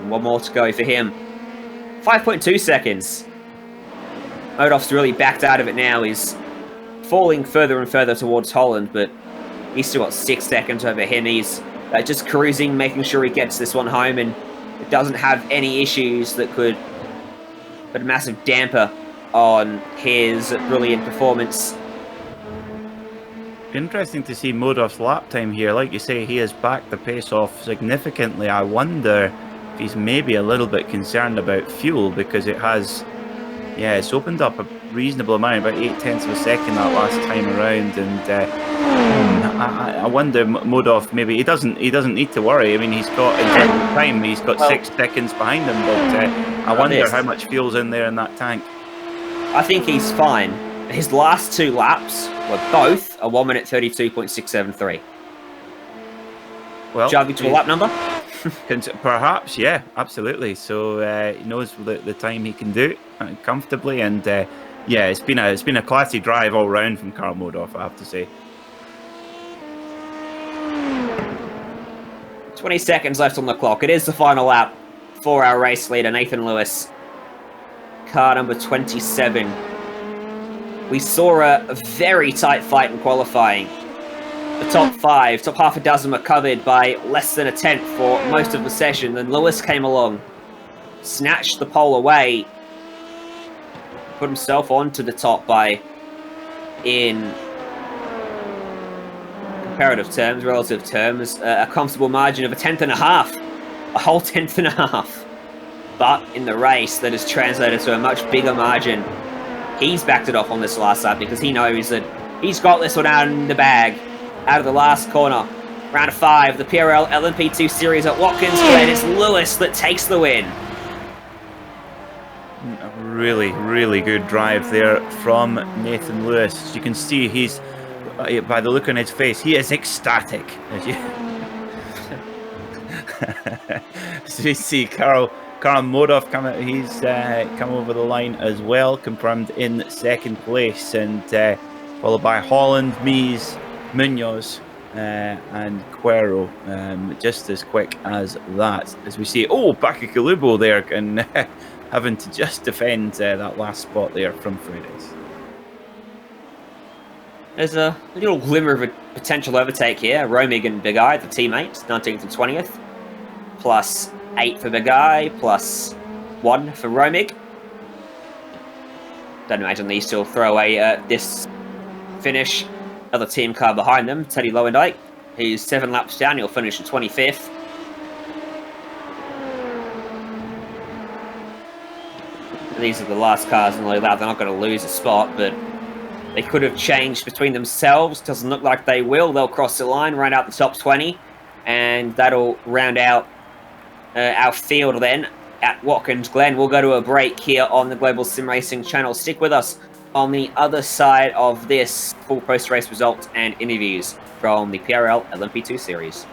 One more to go for him. 5.2 seconds. Odof's really backed out of it now. He's falling further and further towards Holland, but he's still got 6 seconds over him. He's just cruising, making sure he gets this one home, and it doesn't have any issues that could put a massive damper on his brilliant performance. Interesting to see Modof's lap time here. Like you say, he has backed the pace off significantly. I wonder if he's maybe a little bit concerned about fuel, because it has, yeah, it's opened up a reasonable amount, about 0.8 of a second that last time around, and I wonder, Modoff, maybe he doesn't need to worry. I mean, he's got in terms of time, he's got 6 seconds behind him, but I wonder how much fuel's in there in that tank. I think he's fine. His last 2 laps were both a 1 minute 32.673. Well, do you have me to a lap number? Perhaps, yeah, absolutely. So he knows the time he can do comfortably, and yeah, it's been a classy drive all round from Karl Modoff, I have to say. 20 seconds left on the clock. It is the final lap for our race leader, Nathan Lewis. Car number 27. We saw a very tight fight in qualifying. The top 5, top half a dozen were covered by less than a tenth for most of the session. Then Lewis came along, snatched the pole away, put himself onto the top by, in comparative terms, relative terms, a comfortable margin of 1.5 tenths, a whole 1.5 tenths. But in the race, that has translated to a much bigger margin. He's backed it off on this last lap because he knows that he's got this one out in the bag. Out of the last corner. Round 5, the PRL LMP2 series at Watkins, and it's Lewis that takes the win. A really, really good drive there from Nathan Lewis. As you can see, he's, by the look on his face, he is ecstatic. So you see Karl Modoff he's come over the line as well, confirmed in 2nd place, and followed by Holland, Mies, Munoz and Quero, just as quick as that. As we see, ButtKicker there, and having to just defend that last spot there from Fredes. There's a little glimmer of a potential overtake here. Romig and Big Eye, the teammates, 19th and 20th. Plus 8 for Big Eye, plus 1 for Romig. Don't imagine these two will throw away this finish. Other team car behind them, Teddy Lowendijk, who's 7 laps down. He'll finish in 25th. These are the last cars in the lap. They're not going to lose a spot, but they could have changed between themselves. Doesn't look like they will. They'll cross the line, round out the top 20, and that'll round out our field then. at Watkins Glen. We'll go to a break here on the Global SimRacing Channel. Stick with us on the other side of this, full post-race results and interviews from the PRL LMP2 series.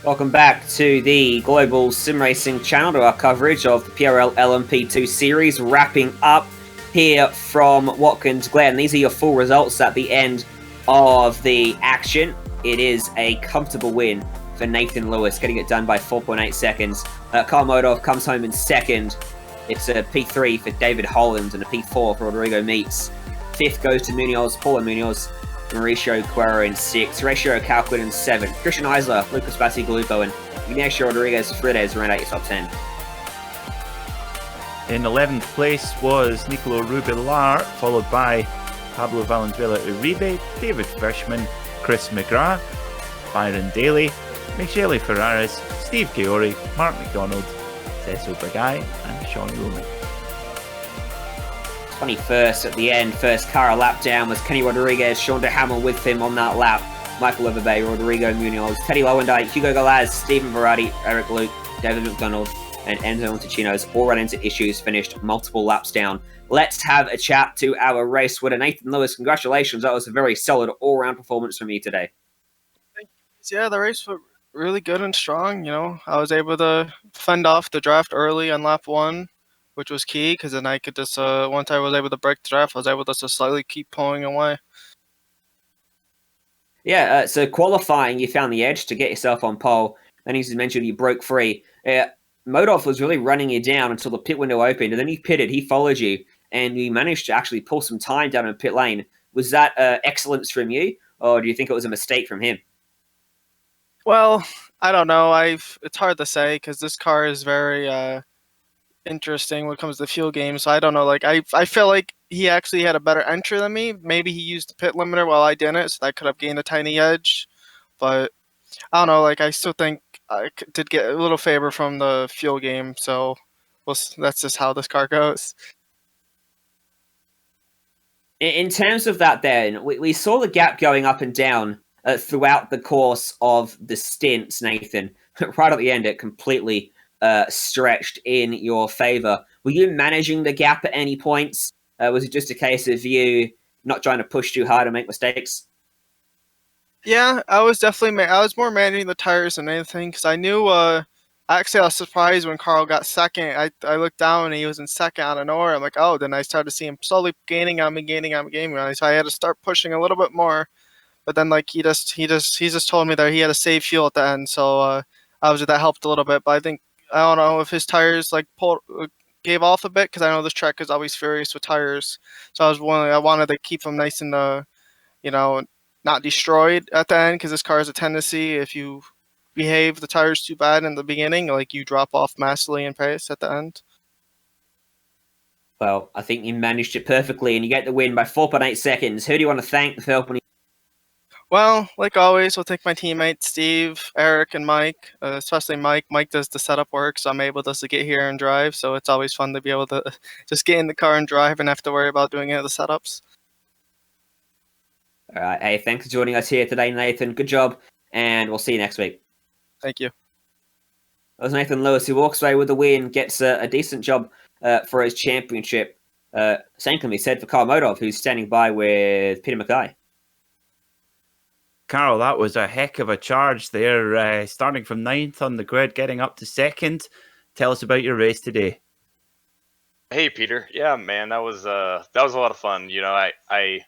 Welcome back to the Global SimRacing Channel, to our coverage of the PRL LMP2 series, wrapping up here from Watkins Glen. These are your full results at the end of the action. It is a comfortable win for Nathan Lewis, getting it done by 4.8 seconds. Carl Modov comes home in second. It's a P3 for David Holland and a P4 for Rodrigo Meets. Fifth goes to Munoz, Paulo Munoz, Mauricio Cuero in 6, Horacio Calquin in 7, Christian Eisler, Lucas Bacigalupo, and Ignacio Rodriguez Frides round out your top 10. In 11th place was Nicolo Rubilar, followed by Pablo Valenzuela Uribe, David Fishman, Chris McGrath, Byron Daly, Michele Ferraris, Steve Gaori, Mark McDonald, Cecil Bagay, and Sean Roman. 21st at the end, first car a lap down was Kenny Rodriguez, Sean DeHamel with him on that lap, Michael Overbay, Rodrigo Munoz, Teddy Lowendyke, Hugo Galaz, Stephen Verratti, Eric Luke, David McDonald, and Enzo Montecino's all ran into issues, finished multiple laps down. Let's have a chat to our race winner, Nathan Lewis. Congratulations, that was a very solid all-round performance from you today. Yeah, the race was really good and strong. I was able to fend off the draft early on lap 1, which was key, because then I could just, once I was able to break the draft, I was able to just slightly keep pulling away. Yeah, so qualifying, you found the edge to get yourself on pole. Then, as you mentioned, you broke free. Modov was really running you down until the pit window opened, and then he pitted, he followed you, and you managed to actually pull some time down in pit lane. Was that excellence from you, or do you think it was a mistake from him? Well, I don't know. It's hard to say, because this car is very interesting when it comes to fuel games. So I don't know. I feel like he actually had a better entry than me. Maybe he used the pit limiter while I didn't, so I could have gained a tiny edge. But I don't know. I still think I did get a little favor from the fuel game. So that's just how this car goes. In terms of that, then, we saw the gap going up and down throughout the course of the stints, Nathan. Right at the end, it completely stretched in your favor. Were you managing the gap at any points? Was it just a case of you not trying to push too hard and make mistakes? Yeah, I was definitely. I was more managing the tires than anything, because I knew. Actually, I was surprised when Carl got second. I looked down and he was in second out of nowhere. I'm like, oh. Then I started to see him slowly gaining on me. So I had to start pushing a little bit more. But then he just told me that he had to save fuel at the end. So obviously that helped a little bit. But I don't know if his tires gave off a bit, because I know this track is always furious with tires. So I wanted to keep them nice and not destroyed at the end, because this car has a tendency, if you behave the tires too bad in the beginning, you drop off massively in pace at the end. Well, I think you managed it perfectly, and you get the win by 4.8 seconds. Who do you want to thank for helping you? Well, like always, we'll thank my teammates Steve, Eric, and Mike. Especially Mike. Mike does the setup work, so I'm able just to get here and drive. So it's always fun to be able to just get in the car and drive and have to worry about doing any of the setups. All right. Hey, thanks for joining us here today, Nathan. Good job, and we'll see you next week. Thank you. That was Nathan Lewis, who walks away with the win, gets a decent job for his championship. Same can be said for Carl Modov, who's standing by with Peter Mackay. Carl, that was a heck of a charge there, starting from 9th on the grid, getting up to 2nd. Tell us about your race today. Hey, Peter. Yeah, man, that was a lot of fun. You know, I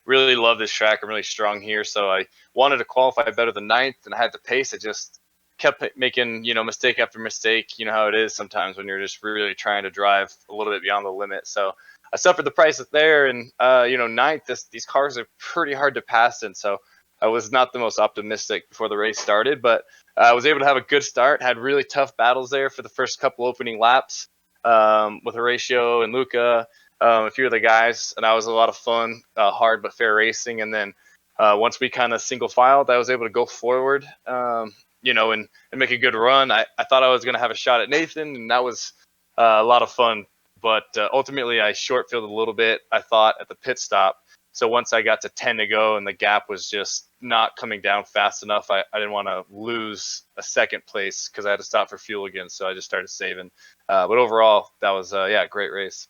really love this track. I'm really strong here, so I wanted to qualify better than 9th, and I had the pace. I just kept making, mistake after mistake. You know how it is sometimes when you're just really trying to drive a little bit beyond the limit. So I suffered the price there, and 9th, these cars are pretty hard to pass in, so I was not the most optimistic before the race started, but I was able to have a good start. Had really tough battles there for the first couple opening laps with Horatio and Luca, a few of the guys, and that was a lot of fun, hard but fair racing. And then once we kind of single filed, I was able to go forward, and make a good run. I thought I was going to have a shot at Nathan, and that was a lot of fun. But ultimately, I short fielded a little bit, I thought, at the pit stop. So once I got to 10 to go and the gap was just not coming down fast enough, I didn't want to lose a second place because I had to stop for fuel again. So I just started saving. But overall, that was, a great race.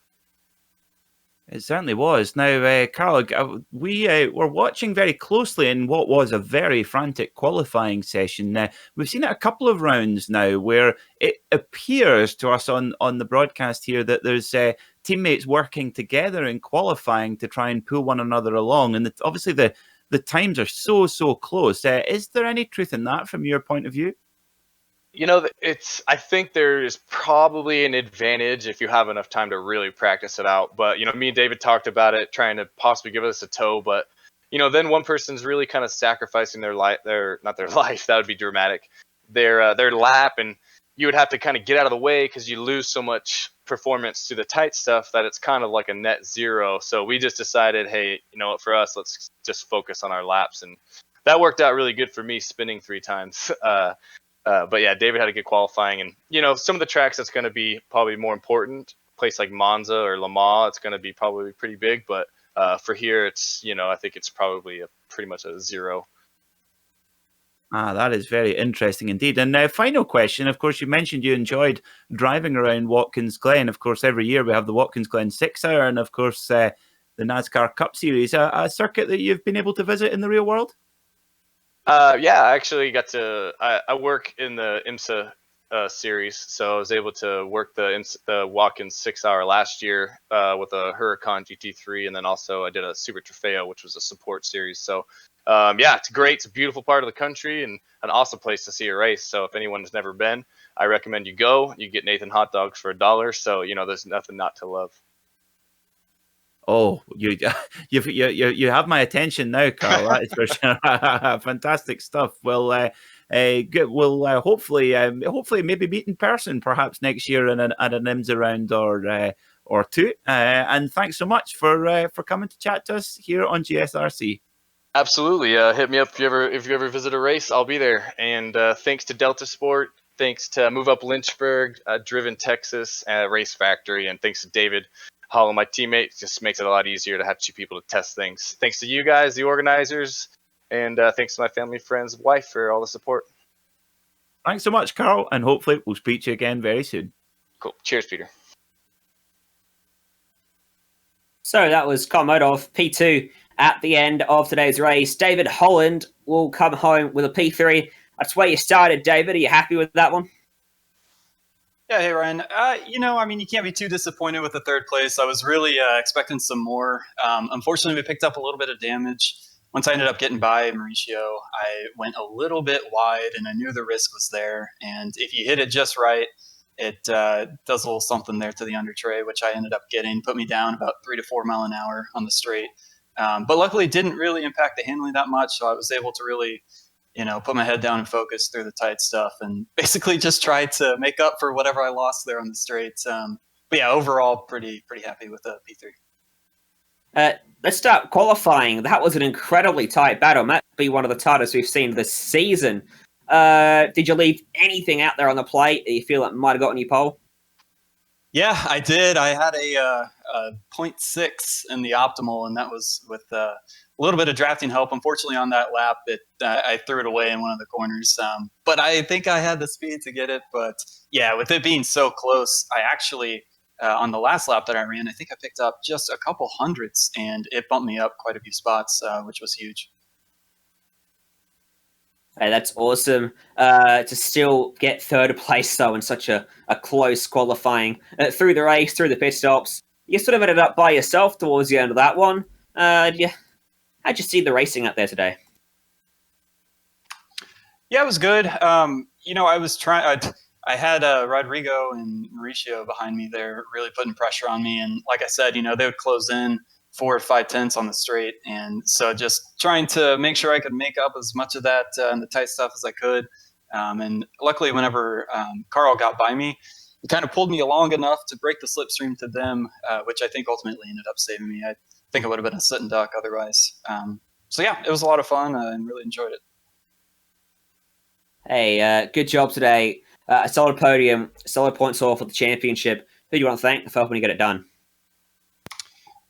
It certainly was. Now, Carl, we were watching very closely in what was a very frantic qualifying session. We've seen it a couple of rounds now where it appears to us on the broadcast here that there's teammates working together in qualifying to try and pull one another along. And obviously the times are so close. Is there any truth in that from your point of view? I think there's probably an advantage if you have enough time to really practice it out. But, me and David talked about it, trying to possibly give us a tow. But, then one person's really kind of sacrificing their life, not their life, that would be dramatic, their lap. And you would have to kind of get out of the way because you lose so much performance to the tight stuff that it's kind of like a net zero. So we just decided, hey, for us, let's just focus on our laps. And that worked out really good for me, spinning 3 times. But yeah, David had a good qualifying, and some of the tracks that's going to be probably more important. A place like Monza or Le Mans, it's going to be probably pretty big. But for here, it's I think it's probably pretty much a zero. That is very interesting indeed. And final question, of course, you mentioned you enjoyed driving around Watkins Glen. Of course, every year we have the Watkins Glen 6 Hour, and of course the NASCAR Cup Series, a circuit that you've been able to visit in the real world. Yeah, I actually got to. I work in the IMSA series, so I was able to work the Watkins 6 Hour last year with a Huracan GT3, and then also I did a Super Trofeo, which was a support series. So yeah, it's great. It's a beautiful part of the country and an awesome place to see a race. So if anyone has never been, I recommend you go. You get Nathan hot dogs for $1, so there's nothing not to love. Oh, you have my attention now, Carl. That is for sure. Fantastic stuff. Well, good. We'll hopefully maybe meet in person, perhaps next year at an IMSA round or two. And thanks so much for coming to chat to us here on GSRC. Absolutely. Hit me up if you ever visit a race. I'll be there. And thanks to Delta Sport. Thanks to Move Up Lynchburg, Driven Texas, Race Factory, and thanks to David Hall, my teammate. Just makes it a lot easier to have 2 people to test things. Thanks to you guys, the organizers, and thanks to my family, friends, wife for all the support. Thanks so much, Carl, and hopefully we'll speak to you again very soon. Cool. Cheers, Peter. So that was Carl Modov, P2 at the end of today's race. David Holland will come home with a P3. That's where you started, David. Are you happy with that one? Yeah, hey, Ryan. You can't be too disappointed with the 3rd place. I was really expecting some more. Unfortunately, we picked up a little bit of damage. Once I ended up getting by Mauricio, I went a little bit wide, and I knew the risk was there. And if you hit it just right, it does a little something there to the under tray, which I ended up getting, put me down about 3 to 4 mile an hour on the straight. But luckily, it didn't really impact the handling that much, so I was able to really put my head down and focus through the tight stuff and basically just try to make up for whatever I lost there on the straights. but yeah, overall, pretty happy with the P3. Let's start qualifying. That was an incredibly tight battle. Might be one of the tightest we've seen this season. Did you leave anything out there on the plate that you feel like might have gotten you pole? Yeah, I did. I had a 0.6 in the optimal, and that was with a little bit of drafting help. Unfortunately, on that lap, I threw it away in one of the corners. But I think I had the speed to get it. But yeah, with it being so close, I actually on the last lap that I ran, I think I picked up just a couple hundredths, and it bumped me up quite a few spots, which was huge. Hey, that's awesome to still get third place, though, in such a close qualifying. Through the race, through the pit stops, you sort of ended up by yourself towards the end of that one. How'd you see the racing out there today? Yeah, it was good. I was trying. I had Rodrigo and Mauricio behind me there, really putting pressure on me. And like I said, they would close in 4 or 5 tenths on the straight, and so just trying to make sure I could make up as much of that in the tight stuff as I could. And luckily, whenever Carl got by me, he kind of pulled me along enough to break the slipstream to them, which I think ultimately ended up saving me. I think it would have been a sitting duck otherwise. So yeah, it was a lot of fun and really enjoyed it. Hey, good job today. A solid podium, solid points all for the championship. Who do you want to thank for helping you get it done?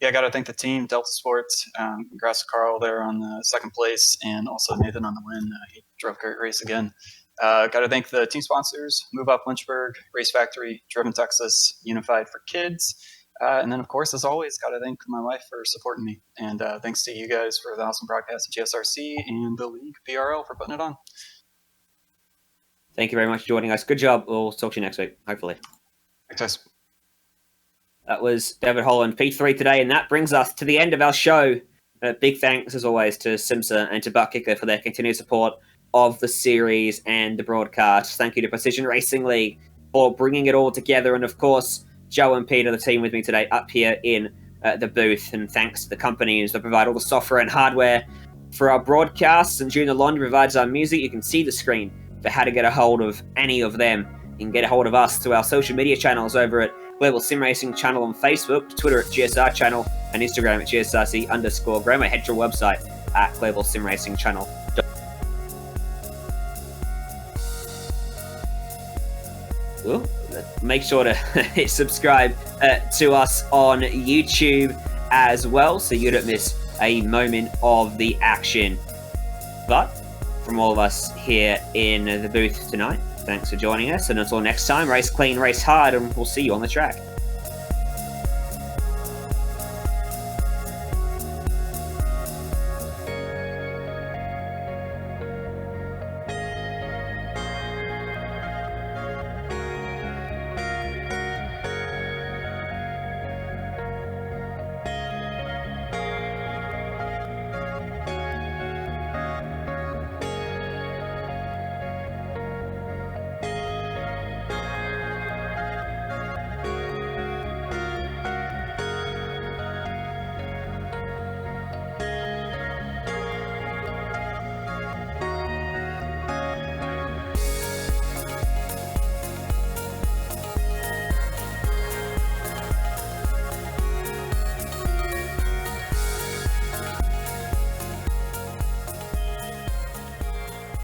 Yeah, I got to thank the team, Delta Sports. Congrats to Carl there on the second place, and also Nathan on the win. He drove a great race again. Got to thank the team sponsors, Move Up Lynchburg, Race Factory, Driven Texas, Unified for Kids. And then, of course, as always, got to thank my wife for supporting me. And thanks to you guys for the awesome broadcast at GSRC and the league, PRL, for putting it on. Thank you very much for joining us. Good job. We'll talk to you next week, hopefully. Thanks. That was David Holland, P3 today, and that brings us to the end of our show. Big thanks, as always, to Simsa and to ButtKicker for their continued support of the series and the broadcast. Thank you to Precision Racing League for bringing it all together, and of course, Joe and Peter, the team with me today, up here in the booth. And thanks to the companies that provide all the software and hardware for our broadcasts, and Junior Lond provides our music. You can see the screen for how to get a hold of any of them. You can get a hold of us through our social media channels over at Global SimRacing Channel on Facebook, Twitter at GSR Channel, and Instagram at GSRC_Graham. Head to our website at Global SimRacing Channel. Make sure to hit subscribe to us on YouTube as well, so you don't miss a moment of the action. But from all of us here in the booth tonight, thanks for joining us, and until next time, race clean, race hard, and we'll see you on the track.